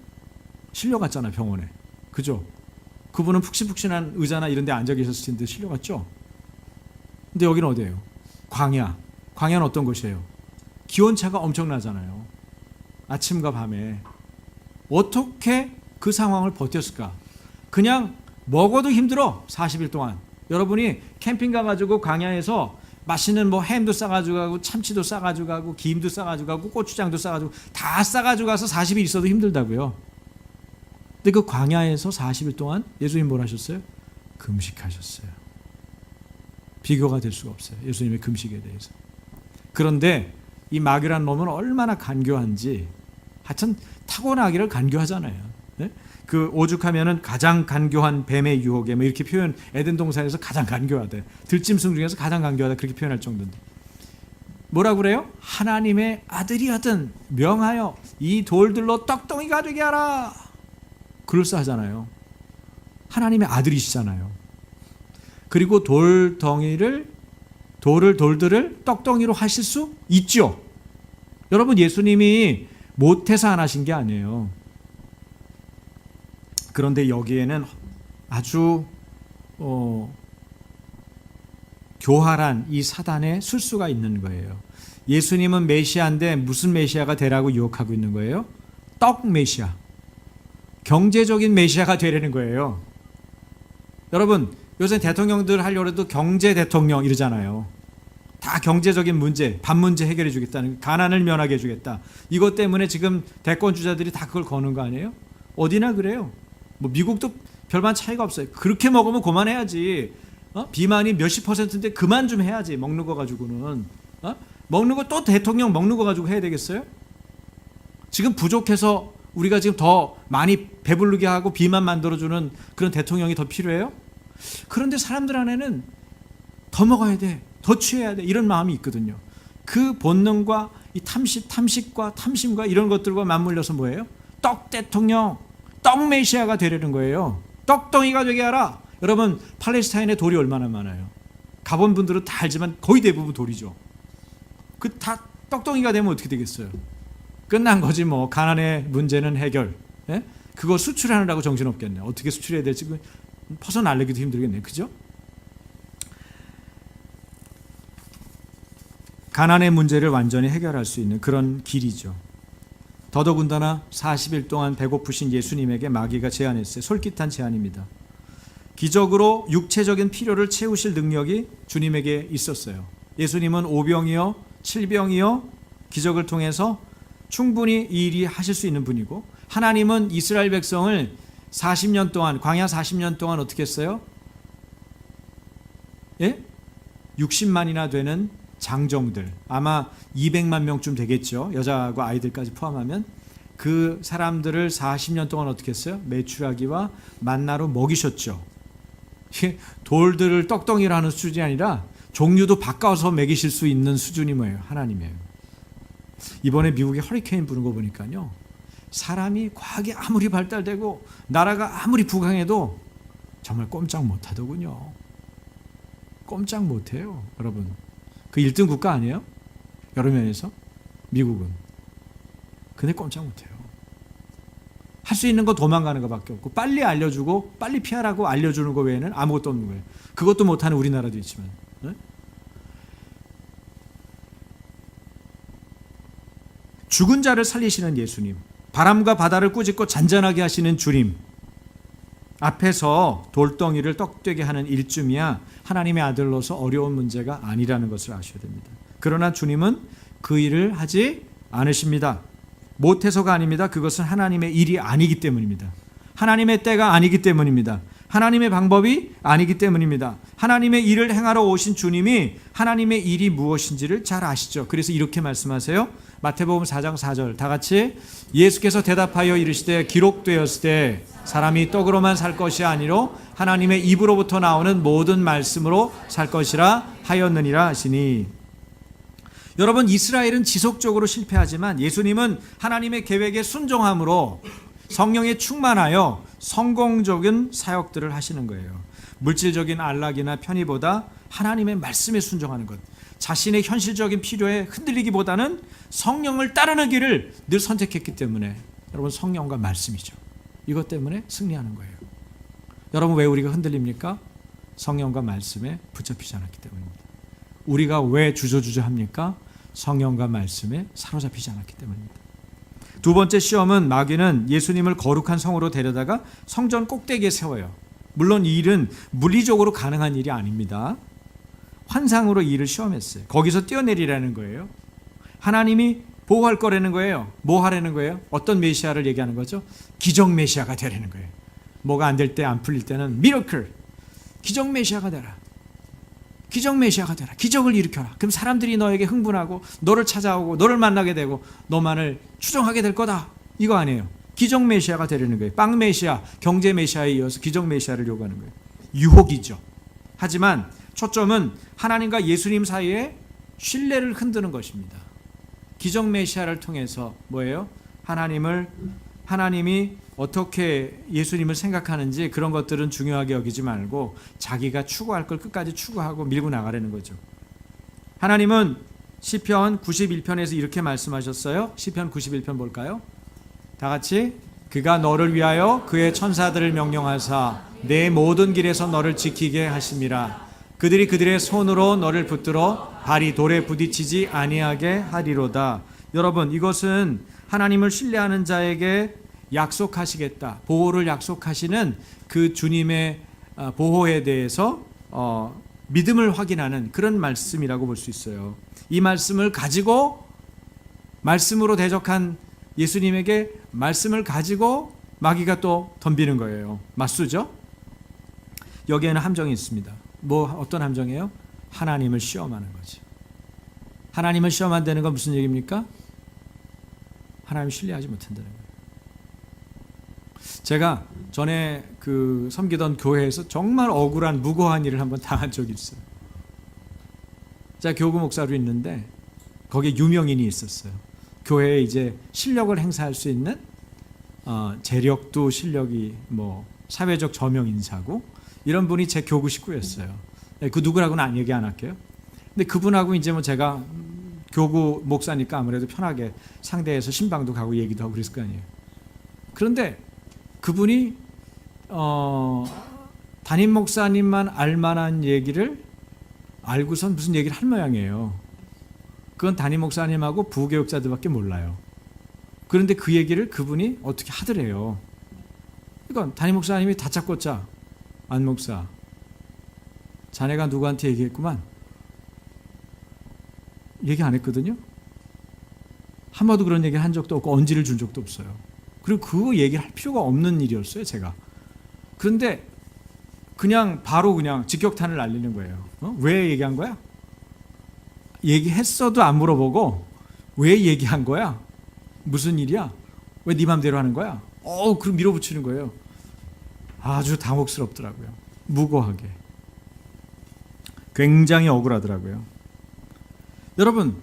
A: 실려갔잖아요, 병원에. 그죠? 그분은 푹신푹신한 의자나 이런 데 앉아 계셨을 텐데 실려갔죠? 근데 여기는 어디예요? 광야. 광야는 어떤 곳이에요? 기온차가 엄청나잖아요. 아침과 밤에. 어떻게 그 상황을 버텼을까? 그냥 먹어도 힘들어. 40일 동안. 여러분이 캠핑 가가지고 광야에서 맛있는 뭐 햄도 싸가지고 가고 참치도 싸가지고 가고 김도 싸가지고 가고 고추장도 싸가지고 다 싸가지고 가서 40일 있어도 힘들다고요. 근데 그 광야에서 40일 동안 예수님 뭘 하셨어요? 금식하셨어요. 비교가 될 수가 없어요. 예수님의 금식에 대해서. 그런데 이 마귀란 놈은 얼마나 간교한지, 하여튼 타고나기를 간교하잖아요. 네? 그 오죽하면은 가장 간교한 뱀의 유혹에 뭐 이렇게 표현, 에덴 동산에서 가장 간교하대, 들짐승 중에서 가장 간교하다 그렇게 표현할 정도인데, 뭐라 그래요? 하나님의 아들이거든 명하여 이 돌들로 떡덩이가 되게 하라. 그럴싸하잖아요. 하나님의 아들이시잖아요. 그리고 돌들을 떡덩이로 하실 수 있죠. 여러분, 예수님이 못해서 안 하신 게 아니에요. 그런데 여기에는 아주 교활한 이 사단의 술수가 있는 거예요. 예수님은 메시아인데 무슨 메시아가 되라고 유혹하고 있는 거예요? 떡 메시아, 경제적인 메시아가 되려는 거예요. 여러분, 요새 대통령들 하려고 해도 경제 대통령 이러잖아요. 다 경제적인 문제, 밥 문제 해결해 주겠다는, 가난을 면하게 해주겠다. 이것 때문에 지금 대권 주자들이 다 그걸 거는 거 아니에요? 어디나 그래요. 뭐 미국도 별반 차이가 없어요. 그렇게 먹으면 그만해야지. 비만이 몇십 %인데 그만 좀 해야지. 먹는 거 가지고는. 먹는 거 또 대통령 먹는 거 가지고 해야 되겠어요? 지금 부족해서 우리가 지금 더 많이 배부르게 하고 비만 만들어주는 그런 대통령이 더 필요해요? 그런데 사람들 안에는 더 먹어야 돼, 더 취해야 돼, 이런 마음이 있거든요. 그 본능과 이 탐식과 탐심과 이런 것들과 맞물려서 뭐예요? 떡 대통령, 떡 메시아가 되려는 거예요. 떡덩이가 되게 하라. 여러분, 팔레스타인에 돌이 얼마나 많아요? 가본 분들은 다 알지만 거의 대부분 돌이죠. 그 다 떡덩이가 되면 어떻게 되겠어요? 끝난 거지 뭐. 가난의 문제는 해결. 예? 그거 수출하느라고 정신없겠네. 어떻게 수출해야 될지 벗어나려기도 힘들겠네. 그죠? 가난의 문제를 완전히 해결할 수 있는 그런 길이죠. 더더군다나 40일 동안 배고프신 예수님에게 마귀가 제안했어요. 솔깃한 제안입니다. 기적으로 육체적인 필요를 채우실 능력이 주님에게 있었어요. 예수님은 오병이어 7병이어 기적을 통해서 충분히 이 일이 하실 수 있는 분이고, 하나님은 이스라엘 백성을 40년 동안, 광야 40년 동안 어떻게 했어요? 예? 60만이나 되는 장정들, 아마 200만 명쯤 되겠죠. 여자하고 아이들까지 포함하면. 그 사람들을 40년 동안 어떻게 했어요? 메추라기와 만나로 먹이셨죠. 돌들을 떡덩이로 하는 수준이 아니라 종류도 바꿔서 먹이실 수 있는 수준이 뭐예요? 하나님이에요. 이번에 미국에 허리케인 부는 거 보니까요, 사람이 과학이 아무리 발달되고 나라가 아무리 부강해도 정말 꼼짝 못하더군요. 꼼짝 못해요. 여러분, 그 1등 국가 아니에요? 여러 면에서 미국은. 근데 꼼짝 못해요. 할 수 있는 거 도망가는 것밖에 없고, 빨리 알려주고 빨리 피하라고 알려주는 거 외에는 아무것도 없는 거예요. 그것도 못하는 우리나라도 있지만. 네? 죽은 자를 살리시는 예수님, 바람과 바다를 꾸짖고 잔잔하게 하시는 주님 앞에서 돌덩이를 떡되게 하는 일쯤이야 하나님의 아들로서 어려운 문제가 아니라는 것을 아셔야 됩니다. 그러나 주님은 그 일을 하지 않으십니다. 못해서가 아닙니다. 그것은 하나님의 일이 아니기 때문입니다. 하나님의 때가 아니기 때문입니다. 하나님의 방법이 아니기 때문입니다. 하나님의 일을 행하러 오신 주님이 하나님의 일이 무엇인지를 잘 아시죠. 그래서 이렇게 말씀하세요. 마태복음 4장 4절 다 같이, 예수께서 대답하여 이르시되 기록되었을 때 사람이 떡으로만 살 것이 아니로 하나님의 입으로부터 나오는 모든 말씀으로 살 것이라 하였느니라 하시니. 여러분, 이스라엘은 지속적으로 실패하지만 예수님은 하나님의 계획에 순종함으로 성령에 충만하여 성공적인 사역들을 하시는 거예요. 물질적인 안락이나 편의보다 하나님의 말씀에 순종하는 것, 자신의 현실적인 필요에 흔들리기보다는 성령을 따르는 길을 늘 선택했기 때문에, 여러분, 성령과 말씀이죠. 이것 때문에 승리하는 거예요. 여러분, 왜 우리가 흔들립니까? 성령과 말씀에 붙잡히지 않았기 때문입니다. 우리가 왜 주저주저합니까? 성령과 말씀에 사로잡히지 않았기 때문입니다. 두 번째 시험은 마귀는 예수님을 거룩한 성으로 데려다가 성전 꼭대기에 세워요. 물론 이 일은 물리적으로 가능한 일이 아닙니다. 환상으로 이 일을 시험했어요. 거기서 뛰어내리라는 거예요. 하나님이 보호할 거라는 거예요. 뭐 하라는 거예요? 어떤 메시아를 얘기하는 거죠? 기적 메시아가 되라는 거예요. 뭐가 안 될 때, 안 풀릴 때는 미러클, 기적 메시아가 되라. 기적 메시아가 되라. 기적을 일으켜라. 그럼 사람들이 너에게 흥분하고 너를 찾아오고 너를 만나게 되고 너만을 추종하게 될 거다. 이거 아니에요. 기적 메시아가 되려는 거예요. 빵 메시아, 경제 메시아에 이어서 기적 메시아를 요구하는 거예요. 유혹이죠. 하지만 초점은 하나님과 예수님 사이에 신뢰를 흔드는 것입니다. 기적 메시아를 통해서 뭐예요? 하나님이 어떻게 예수님을 생각하는지 그런 것들은 중요하게 여기지 말고 자기가 추구할 걸 끝까지 추구하고 밀고 나가려는 거죠. 하나님은 시편 91편에서 이렇게 말씀하셨어요. 시편 91편 볼까요? 다 같이. 그가 너를 위하여 그의 천사들을 명령하사 내 모든 길에서 너를 지키게 하심이라. 그들이 그들의 손으로 너를 붙들어 발이 돌에 부딪히지 아니하게 하리로다. 여러분, 이것은 하나님을 신뢰하는 자에게 약속하시겠다, 보호를 약속하시는 그 주님의 보호에 대해서 믿음을 확인하는 그런 말씀이라고 볼 수 있어요. 이 말씀을 가지고, 말씀으로 대적한 예수님에게 말씀을 가지고 마귀가 또 덤비는 거예요. 맞수죠? 여기에는 함정이 있습니다. 어떤 함정이에요? 하나님을 시험하는 거지. 하나님을 시험한다는 건 무슨 얘기입니까? 하나님을 신뢰하지 못한다는 거예요. 제가 전에 섬기던 교회에서 정말 억울한 무고한 일을 한번 당한 적이 있어요. 제가 교구 목사로 있는데 거기에 유명인이 있었어요. 교회에 이제 실력을 행사할 수 있는 재력도 실력이 사회적 저명 인사고 이런 분이 제 교구 식구였어요. 그 누구라고는 얘기 안 할게요. 근데 그분하고 이제 제가 교구 목사니까 아무래도 편하게 상대해서 신방도 가고 얘기도 하고 그랬을 거 아니에요. 그런데 그분이 담임 목사님만 알만한 얘기를 알고선 무슨 얘기를 할 모양이에요. 그건 담임 목사님하고 부교육자들밖에 몰라요. 그런데 그 얘기를 그분이 어떻게 하더래요. 그러니까 담임 목사님이 다짜고짜 안 목사, 자네가 누구한테 얘기했구만. 얘기 안 했거든요. 한 번도 그런 얘기를 한 적도 없고 언지를 준 적도 없어요. 그리고 그 얘기를 할 필요가 없는 일이었어요, 제가. 그런데 바로 직격탄을 날리는 거예요. 왜 얘기한 거야? 얘기했어도 안 물어보고 왜 얘기한 거야? 무슨 일이야? 왜 네 맘대로 하는 거야? 그럼 밀어붙이는 거예요. 아주 당혹스럽더라고요. 무고하게. 굉장히 억울하더라고요. 여러분,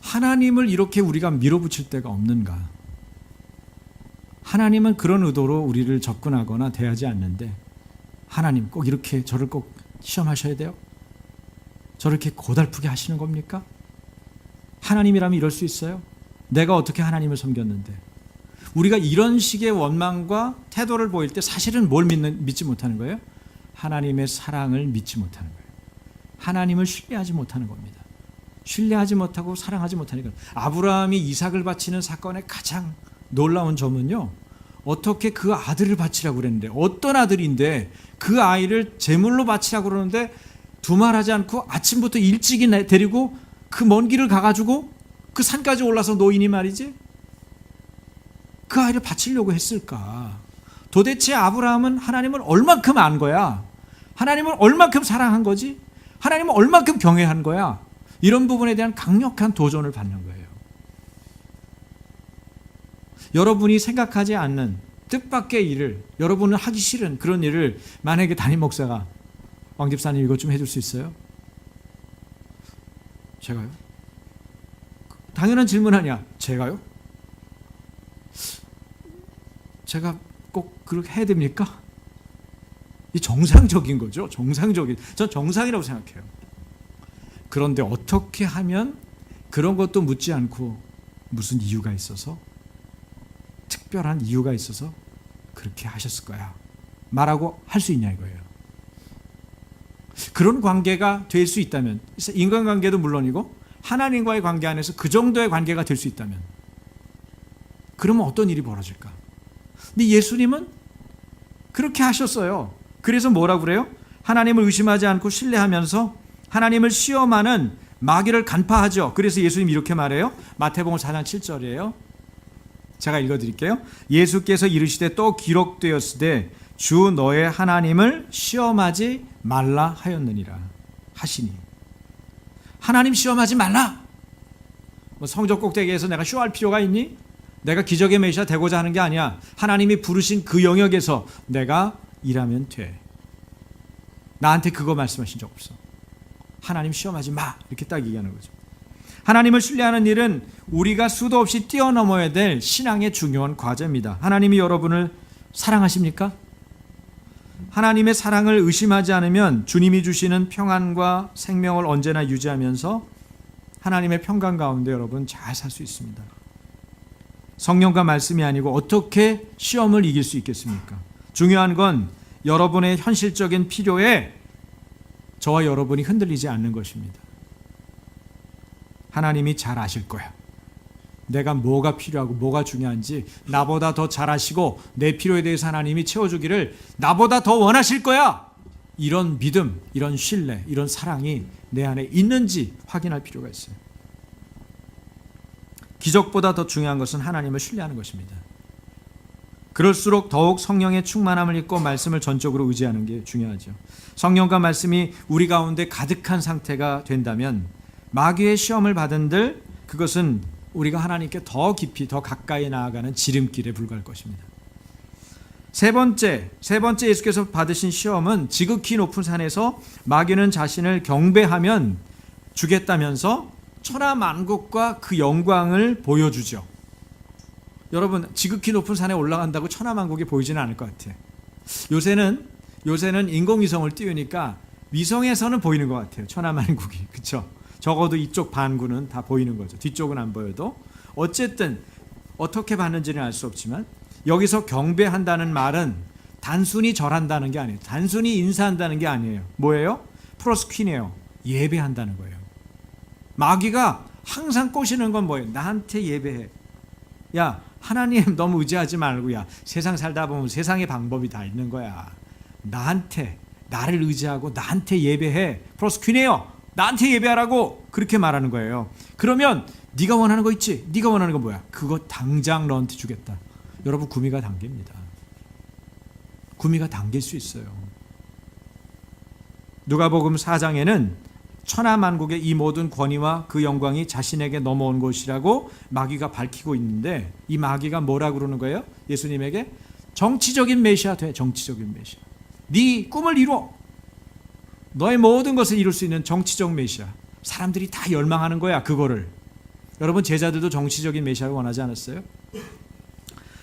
A: 하나님을 이렇게 우리가 밀어붙일 때가 없는가? 하나님은 그런 의도로 우리를 접근하거나 대하지 않는데 하나님 꼭 이렇게 저를 꼭 시험하셔야 돼요? 저렇게 고달프게 하시는 겁니까? 하나님이라면 이럴 수 있어요? 내가 어떻게 하나님을 섬겼는데. 우리가 이런 식의 원망과 태도를 보일 때 사실은 뭘 믿지 못하는 거예요? 하나님의 사랑을 믿지 못하는 거예요. 하나님을 신뢰하지 못하는 겁니다. 신뢰하지 못하고 사랑하지 못하니까. 아브라함이 이삭을 바치는 사건의 가장 놀라운 점은요, 어떻게 그 아들을 바치라고 그랬는데, 어떤 아들인데 그 아이를 제물로 바치라고 그러는데 두말하지 않고 아침부터 일찍이 데리고 그 먼 길을 가가지고 그 산까지 올라서 노인이 말이지 그 아이를 바치려고 했을까? 도대체 아브라함은 하나님을 얼만큼 안 거야? 하나님을 얼만큼 사랑한 거지? 하나님을 얼만큼 경외한 거야? 이런 부분에 대한 강력한 도전을 받는 거예요. 여러분이 생각하지 않는 뜻밖의 일을, 여러분은 하기 싫은 그런 일을 만약에 담임 목사가 왕 집사님 이것 좀 해줄 수 있어요? 제가요? 당연한 질문 아니야. 제가요? 제가 꼭 그렇게 해야 됩니까? 이 정상적인 거죠. 전 정상이라고 생각해요. 그런데 어떻게 하면 그런 것도 묻지 않고 무슨 이유가 있어서, 특별한 이유가 있어서 그렇게 하셨을 거야 말하고 할 수 있냐 이거예요. 그런 관계가 될 수 있다면, 인간관계도 물론이고 하나님과의 관계 안에서 그 정도의 관계가 될 수 있다면, 그러면 어떤 일이 벌어질까? 근데 예수님은 그렇게 하셨어요. 그래서 뭐라고 그래요? 하나님을 의심하지 않고 신뢰하면서 하나님을 시험하는 마귀를 간파하죠. 그래서 예수님이 이렇게 말해요. 마태복음 4장 7절이에요. 제가 읽어드릴게요. 예수께서 이르시되 또 기록되었으되 주 너의 하나님을 시험하지 말라 하였느니라 하시니. 하나님 시험하지 말라. 성적 꼭대기에서 내가 쇼할 필요가 있니? 내가 기적의 메시아 되고자 하는 게 아니야. 하나님이 부르신 그 영역에서 내가 일하면 돼. 나한테 그거 말씀하신 적 없어. 하나님 시험하지 마. 이렇게 딱 얘기하는 거죠. 하나님을 신뢰하는 일은 우리가 수도 없이 뛰어넘어야 될 신앙의 중요한 과제입니다. 하나님이 여러분을 사랑하십니까? 하나님의 사랑을 의심하지 않으면 주님이 주시는 평안과 생명을 언제나 유지하면서 하나님의 평강 가운데 여러분 잘 살 수 있습니다. 성령과 말씀이 아니고 어떻게 시험을 이길 수 있겠습니까? 중요한 건 여러분의 현실적인 필요에 저와 여러분이 흔들리지 않는 것입니다. 하나님이 잘 아실 거야. 내가 뭐가 필요하고 뭐가 중요한지 나보다 더 잘 아시고 내 필요에 대해서 하나님이 채워주기를 나보다 더 원하실 거야. 이런 믿음, 이런 신뢰, 이런 사랑이 내 안에 있는지 확인할 필요가 있어요. 기적보다 더 중요한 것은 하나님을 신뢰하는 것입니다. 그럴수록 더욱 성령의 충만함을 입고 말씀을 전적으로 의지하는 게 중요하죠. 성령과 말씀이 우리 가운데 가득한 상태가 된다면 마귀의 시험을 받은들 그것은 우리가 하나님께 더 깊이 더 가까이 나아가는 지름길에 불과할 것입니다. 세 번째 예수께서 받으신 시험은 지극히 높은 산에서 마귀는 자신을 경배하면 주겠다면서 천하만국과 그 영광을 보여주죠. 여러분 지극히 높은 산에 올라간다고 천하만국이 보이지는 않을 것 같아요. 요새는 인공위성을 띄우니까 위성에서는 보이는 것 같아요. 천하만국이. 그렇죠? 적어도 이쪽 반구는 다 보이는 거죠. 뒤쪽은 안 보여도. 어쨌든 어떻게 봤는지는 알 수 없지만 여기서 경배한다는 말은 단순히 절한다는 게 아니에요. 단순히 인사한다는 게 아니에요. 뭐예요? 프로스퀴네요. 예배한다는 거예요. 마귀가 항상 꼬시는 건 뭐예요? 나한테 예배해. 야, 하나님 너무 의지하지 말고 야, 세상 살다 보면 세상의 방법이 다 있는 거야. 나를 의지하고 나한테 예배해. 프로스퀴네요. 나한테 예배하라고 그렇게 말하는 거예요. 그러면 네가 원하는 거 있지? 네가 원하는 거 뭐야? 그거 당장 너한테 주겠다. 여러분 구미가 당깁니다. 구미가 당길 수 있어요. 누가복음 4장에는 천하만국의 이 모든 권위와 그 영광이 자신에게 넘어온 것이라고 마귀가 밝히고 있는데 이 마귀가 뭐라고 그러는 거예요? 예수님에게 정치적인 메시아 돼. 정치적인 메시아. 네 꿈을 이루어. 너의 모든 것을 이룰 수 있는 정치적 메시아. 사람들이 다 열망하는 거야. 그거를. 여러분 제자들도 정치적인 메시아를 원하지 않았어요?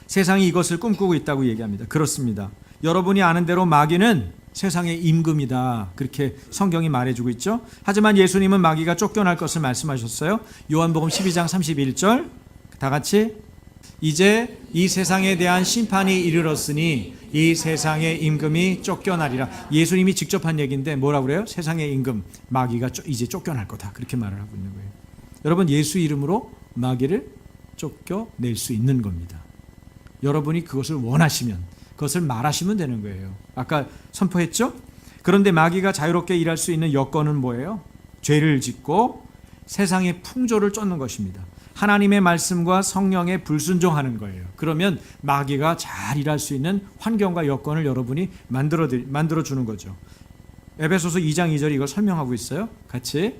A: 세상이 이것을 꿈꾸고 있다고 얘기합니다. 그렇습니다. 여러분이 아는 대로 마귀는 세상의 임금이다. 그렇게 성경이 말해주고 있죠. 하지만 예수님은 마귀가 쫓겨날 것을 말씀하셨어요. 요한복음 12장 31절 다 같이 이제 이 세상에 대한 심판이 이르렀으니 이 세상의 임금이 쫓겨나리라. 예수님이 직접 한 얘기인데 뭐라고 그래요? 세상의 임금 마귀가 이제 쫓겨날 거다. 그렇게 말을 하고 있는 거예요. 여러분 예수 이름으로 마귀를 쫓겨낼 수 있는 겁니다. 여러분이 그것을 원하시면 그것을 말하시면 되는 거예요. 아까 선포했죠? 그런데 마귀가 자유롭게 일할 수 있는 여건은 뭐예요? 죄를 짓고 세상의 풍조를 쫓는 것입니다. 하나님의 말씀과 성령에 불순종하는 거예요. 그러면 마귀가 잘 일할 수 있는 환경과 여건을 여러분이 만들어 주는 거죠. 에베소서 2장 2절이 이걸 설명하고 있어요. 같이.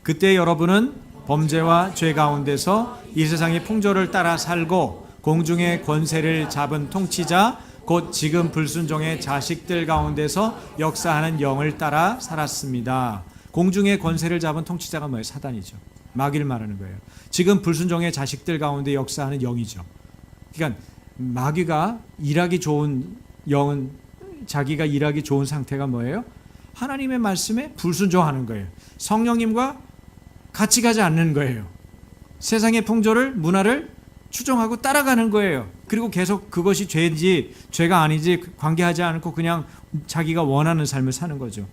A: 그때 여러분은 범죄와 죄 가운데서 이 세상의 풍조를 따라 살고 공중의 권세를 잡은 통치자 곧 지금 불순종의 자식들 가운데서 역사하는 영을 따라 살았습니다. 공중의 권세를 잡은 통치자가 뭐예요? 사단이죠. 마귀를 말하는 거예요. 지금 불순종의 자식들 가운데 역사하는 영이죠. 그러니까 마귀가 일하기 좋은 영은 자기가 일하기 좋은 상태가 뭐예요? 하나님의 말씀에 불순종하는 거예요. 성령님과 같이 가지 않는 거예요. 세상의 풍조를 문화를 추종하고 따라가는 거예요. 그리고 계속 그것이 죄인지 죄가 아닌지 관계하지 않고 그냥 자기가 원하는 삶을 사는 거죠.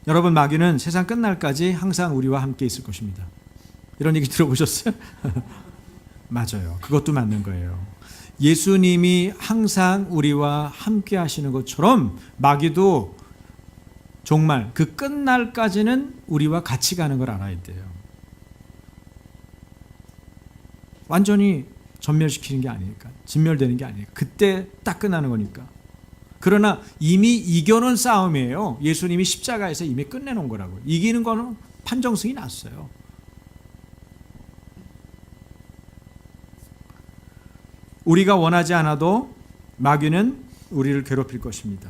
A: 여러분 마귀는 세상 끝날까지 항상 우리와 함께 있을 것입니다. 이런 얘기 들어보셨어요? 맞아요. 그것도 맞는 거예요. 예수님이 항상 우리와 함께 하시는 것처럼 마귀도 정말 그 끝날까지는 우리와 같이 가는 걸 알아야 돼요. 완전히 전멸시키는 게 아니니까. 진멸되는 게 아니니까. 그때 딱 끝나는 거니까. 그러나 이미 이겨놓은 싸움이에요. 예수님이 십자가에서 이미 끝내놓은 거라고요. 이기는 거는 판정승이 났어요. 우리가 원하지 않아도 마귀는 우리를 괴롭힐 것입니다.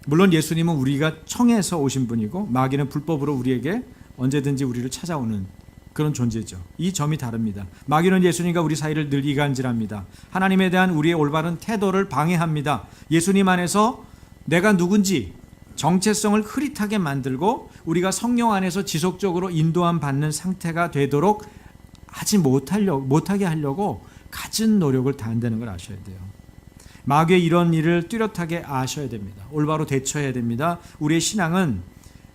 A: 물론 예수님은 우리가 청해서 오신 분이고 마귀는 불법으로 우리에게 언제든지 우리를 찾아오는 그런 존재죠. 이 점이 다릅니다. 마귀는 예수님과 우리 사이를 늘 이간질합니다. 하나님에 대한 우리의 올바른 태도를 방해합니다. 예수님 안에서 내가 누군지 정체성을 흐릿하게 만들고 우리가 성령 안에서 지속적으로 인도함 받는 상태가 되도록 못하게 하려고 갖은 노력을 다한다는 걸 아셔야 돼요. 마귀의 이런 일을 뚜렷하게 아셔야 됩니다. 올바로 대처해야 됩니다. 우리의 신앙은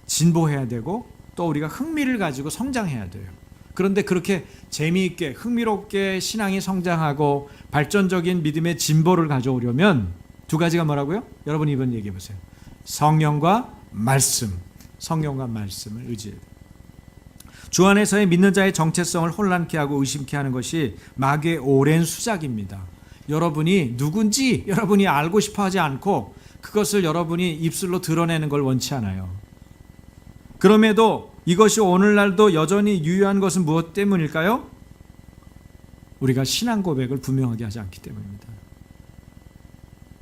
A: 진보해야 되고 또 우리가 흥미를 가지고 성장해야 돼요. 그런데 그렇게 재미있게 흥미롭게 신앙이 성장하고 발전적인 믿음의 진보를 가져오려면 두 가지가 뭐라고요? 여러분 이번 얘기해 보세요. 성령과 말씀, 성령과 말씀을 의지해야 돼요. 주 안에서의 믿는 자의 정체성을 혼란케 하고 의심케 하는 것이 마귀의 오랜 수작입니다. 여러분이 누군지 여러분이 알고 싶어 하지 않고 그것을 여러분이 입술로 드러내는 걸 원치 않아요. 그럼에도 이것이 오늘날도 여전히 유효한 것은 무엇 때문일까요? 우리가 신앙 고백을 분명하게 하지 않기 때문입니다.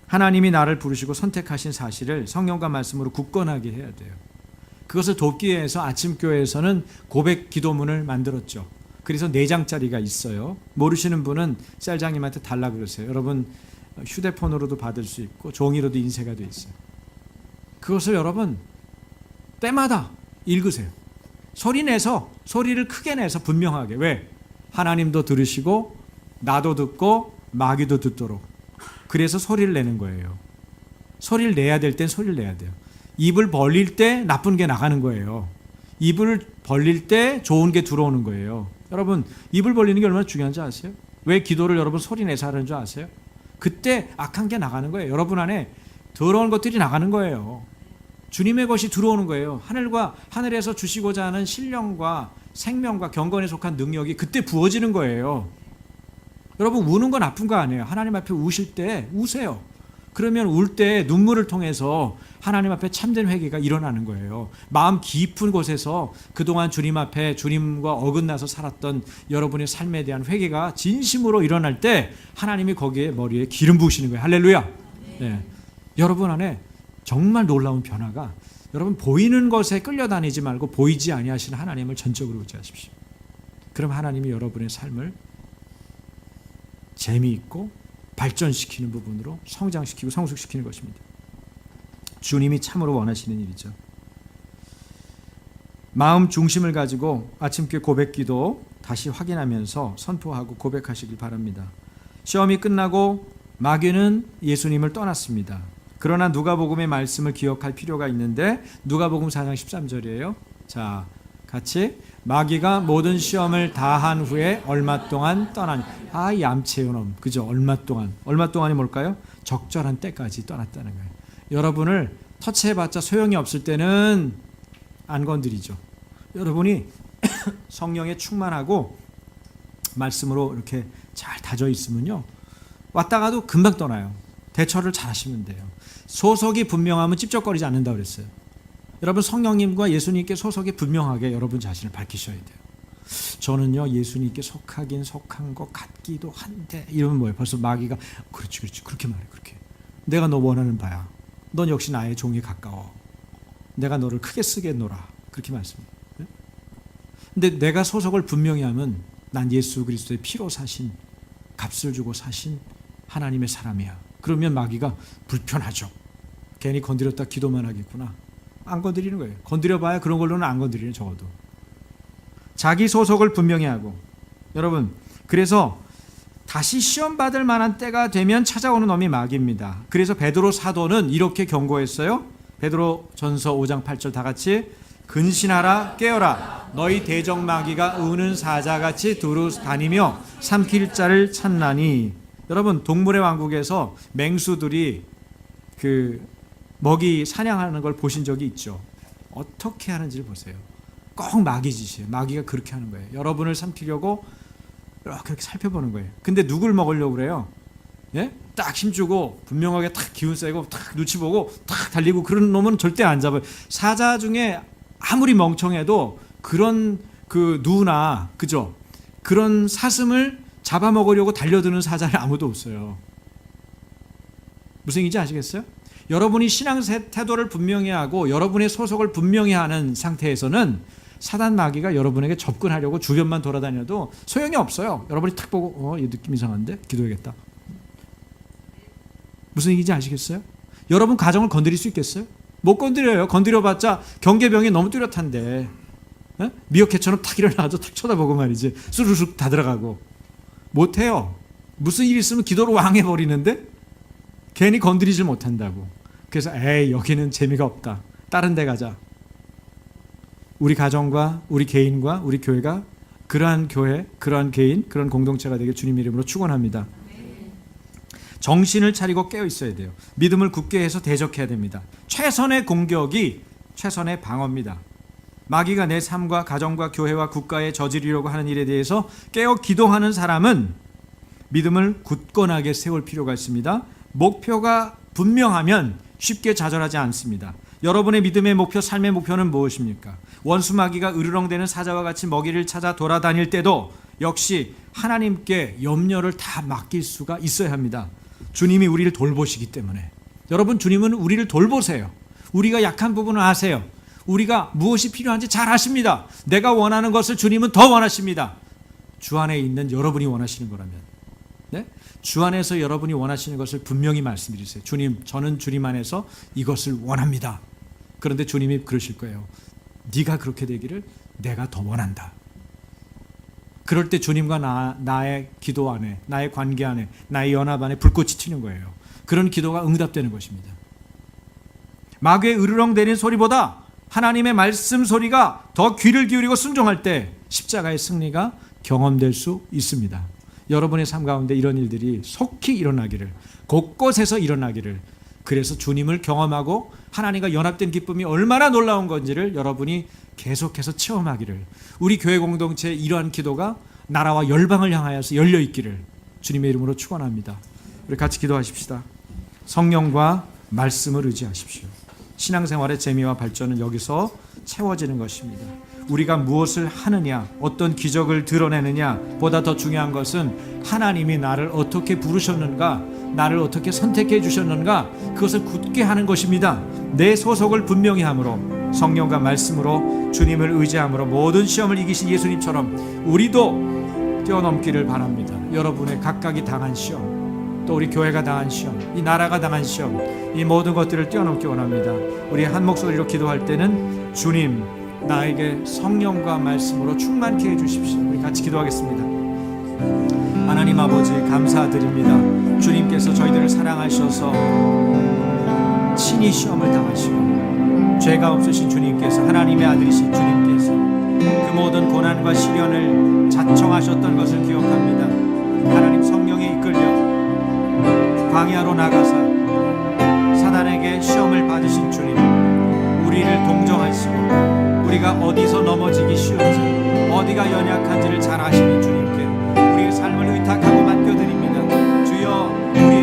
A: 하나님이 나를 부르시고 선택하신 사실을 성령과 말씀으로 굳건하게 해야 돼요. 그것을 돕기 위해서 아침교회에서는 고백 기도문을 만들었죠. 그래서 4장짜리가 있어요. 모르시는 분은 셀장님한테 달라 그러세요. 여러분 휴대폰으로도 받을 수 있고 종이로도 인쇄가 되어 있어요. 그것을 여러분 때마다 읽으세요. 소리를 크게 내서 분명하게. 왜? 하나님도 들으시고 나도 듣고 마귀도 듣도록. 그래서 소리를 내는 거예요. 소리를 내야 될 땐 소리를 내야 돼요. 입을 벌릴 때 나쁜 게 나가는 거예요. 입을 벌릴 때 좋은 게 들어오는 거예요. 여러분 입을 벌리는 게 얼마나 중요한지 아세요? 왜 기도를 여러분 소리 내서 하는 줄 아세요? 그때 악한 게 나가는 거예요. 여러분 안에 더러운 것들이 나가는 거예요. 주님의 것이 들어오는 거예요. 하늘에서 주시고자 하는 신령과 생명과 경건에 속한 능력이 그때 부어지는 거예요. 여러분 우는 건 나쁜 거 아니에요. 하나님 앞에 우실 때 우세요. 그러면 울 때 눈물을 통해서 하나님 앞에 참된 회개가 일어나는 거예요. 마음 깊은 곳에서 그동안 주님 앞에 주님과 어긋나서 살았던 여러분의 삶에 대한 회개가 진심으로 일어날 때 하나님이 거기에 머리에 기름 부으시는 거예요. 할렐루야. 네. 여러분 안에 정말 놀라운 변화가, 여러분 보이는 것에 끌려다니지 말고 보이지 아니하시는 하나님을 전적으로 의지하십시오. 그럼 하나님이 여러분의 삶을 재미있고 발전시키는 부분으로 성장시키고 성숙시키는 것입니다. 주님이 참으로 원하시는 일이죠. 마음 중심을 가지고 아침께 고백기도 다시 확인하면서 선포하고 고백하시길 바랍니다. 시험이 끝나고 마귀는 예수님을 떠났습니다. 그러나 누가복음의 말씀을 기억할 필요가 있는데 누가복음 4장 13절이에요. 자, 같이 마귀가 모든 시험을 다한 후에 얼마 동안 떠나니. 아, 얌체요 놈. 그죠? 얼마 동안이 뭘까요? 적절한 때까지 떠났다는 거예요. 여러분을 터치해봤자 소용이 없을 때는 안 건드리죠. 여러분이 성령에 충만하고 말씀으로 이렇게 잘 다져 있으면요, 왔다가도 금방 떠나요. 대처를 잘 하시면 돼요. 소속이 분명하면 찝쩍거리지 않는다고 그랬어요. 여러분 성령님과 예수님께 소속이 분명하게 여러분 자신을 밝히셔야 돼요. 저는요 예수님께 속하긴 속한 것 같기도 한데 이러면 뭐예요? 벌써 마귀가 그렇지 그렇게 말해. 그렇게 내가 너 원하는 바야. 넌 역시 나의 종에 가까워. 내가 너를 크게 쓰겠노라. 그렇게 말씀해요. 근데 내가 소속을 분명히 하면 난 예수 그리스도의 피로 사신, 값을 주고 사신 하나님의 사람이야. 그러면 마귀가 불편하죠. 괜히 건드렸다 기도만 하겠구나. 안 건드리는 거예요. 건드려봐야 그런 걸로는 안 건드리는, 적어도. 자기 소속을 분명히 하고. 여러분, 그래서 다시 시험 받을 만한 때가 되면 찾아오는 놈이 마귀입니다. 그래서 베드로 사도는 이렇게 경고했어요. 베드로 전서 5장 8절 다 같이. 근신하라 깨어라 너희 대적 마귀가 우는 사자같이 두루 다니며 삼킬 자를 찾나니. 여러분 동물의 왕국에서 맹수들이 그 먹이 사냥하는 걸 보신 적이 있죠. 어떻게 하는지를 보세요. 꼭 마귀 짓이에요. 마귀가 그렇게 하는 거예요. 여러분을 삼키려고 이렇게 살펴보는 거예요. 근데 누굴 먹으려고 그래요? 예? 딱 힘주고 분명하게 탁 기운 세고 탁 눈치 보고 탁 달리고 그런 놈은 절대 안 잡아요. 사자 중에 아무리 멍청해도 그런 그 누나, 그죠? 그런 사슴을 잡아먹으려고 달려드는 사자는 아무도 없어요. 무슨 얘기인지 아시겠어요? 여러분이 신앙 태도를 분명히 하고 여러분의 소속을 분명히 하는 상태에서는 사단 마귀가 여러분에게 접근하려고 주변만 돌아다녀도 소용이 없어요. 여러분이 탁 보고 이 느낌 이상한데? 기도해야겠다. 무슨 얘기인지 아시겠어요? 여러분 가정을 건드릴 수 있겠어요? 못 건드려요. 건드려봤자 경계병이 너무 뚜렷한데 미어캣처럼 탁 일어나서 탁 쳐다보고 말이지 수르륵 다 들어가고 못해요. 무슨 일 있으면 기도로 왕해버리는데 괜히 건드리질 못한다고. 그래서 여기는 재미가 없다. 다른 데 가자. 우리 가정과 우리 개인과 우리 교회가 그러한 교회, 그러한 개인, 그런 공동체가 되게 주님 이름으로 축원합니다. 정신을 차리고 깨어 있어야 돼요. 믿음을 굳게 해서 대적해야 됩니다. 최선의 공격이 최선의 방어입니다. 마귀가 내 삶과 가정과 교회와 국가에 저지르려고 하는 일에 대해서 깨어 기도하는 사람은 믿음을 굳건하게 세울 필요가 있습니다. 목표가 분명하면 쉽게 좌절하지 않습니다. 여러분의 믿음의 목표, 삶의 목표는 무엇입니까? 원수 마귀가 으르렁대는 사자와 같이 먹이를 찾아 돌아다닐 때도 역시 하나님께 염려를 다 맡길 수가 있어야 합니다. 주님이 우리를 돌보시기 때문에. 여러분, 주님은 우리를 돌보세요. 우리가 약한 부분을 아세요. 우리가 무엇이 필요한지 잘 아십니다. 내가 원하는 것을 주님은 더 원하십니다. 주 안에 있는 여러분이 원하시는 거라면. 네? 주 안에서 여러분이 원하시는 것을 분명히 말씀드리세요. 주님, 저는 주님 안에서 이것을 원합니다. 그런데 주님이 그러실 거예요. 네가 그렇게 되기를 내가 더 원한다. 그럴 때 주님과 나의 기도 안에, 나의 관계 안에, 나의 연합 안에 불꽃이 튀는 거예요. 그런 기도가 응답되는 것입니다. 마귀의 으르렁대는 소리보다 하나님의 말씀 소리가 더 귀를 기울이고 순종할 때 십자가의 승리가 경험될 수 있습니다. 여러분의 삶 가운데 이런 일들이 속히 일어나기를, 곳곳에서 일어나기를, 그래서 주님을 경험하고 하나님과 연합된 기쁨이 얼마나 놀라운 건지를 여러분이 계속해서 체험하기를, 우리 교회 공동체의 이러한 기도가 나라와 열방을 향하여서 열려 있기를 주님의 이름으로 축원합니다. 우리 같이 기도하십시다. 성령과 말씀을 의지하십시오. 신앙생활의 재미와 발전은 여기서 채워지는 것입니다. 우리가 무엇을 하느냐, 어떤 기적을 드러내느냐 보다 더 중요한 것은 하나님이 나를 어떻게 부르셨는가, 나를 어떻게 선택해 주셨는가, 그것을 굳게 하는 것입니다. 내 소속을 분명히 함으로, 성령과 말씀으로, 주님을 의지함으로 모든 시험을 이기신 예수님처럼 우리도 뛰어넘기를 바랍니다. 여러분의 각각이 당한 시험, 또 우리 교회가 당한 시험, 이 나라가 당한 시험, 이 모든 것들을 뛰어넘기 원합니다. 우리 한 목소리로 기도할 때는 주님, 나에게 성령과 말씀으로 충만케 해주십시오. 우리 같이 기도하겠습니다. 하나님 아버지, 감사드립니다. 주님께서 저희들을 사랑하셔서 친히 시험을 당하시고 죄가 없으신 주님께서, 하나님의 아들이신 주님께서 그 모든 고난과 시련을 자청하셨던 것을 기억합니다. 하나님, 성령에 이끌려 광야로 나가사 사단에게 시험을 받으신 주님, 우리를 동정하시고 우리가 어디서 넘어지기 쉬운지, 어디가 연약한지를 잘 아시는 주님께 우리의 삶을 의탁하고 맡겨드립니다. 주여, 우리의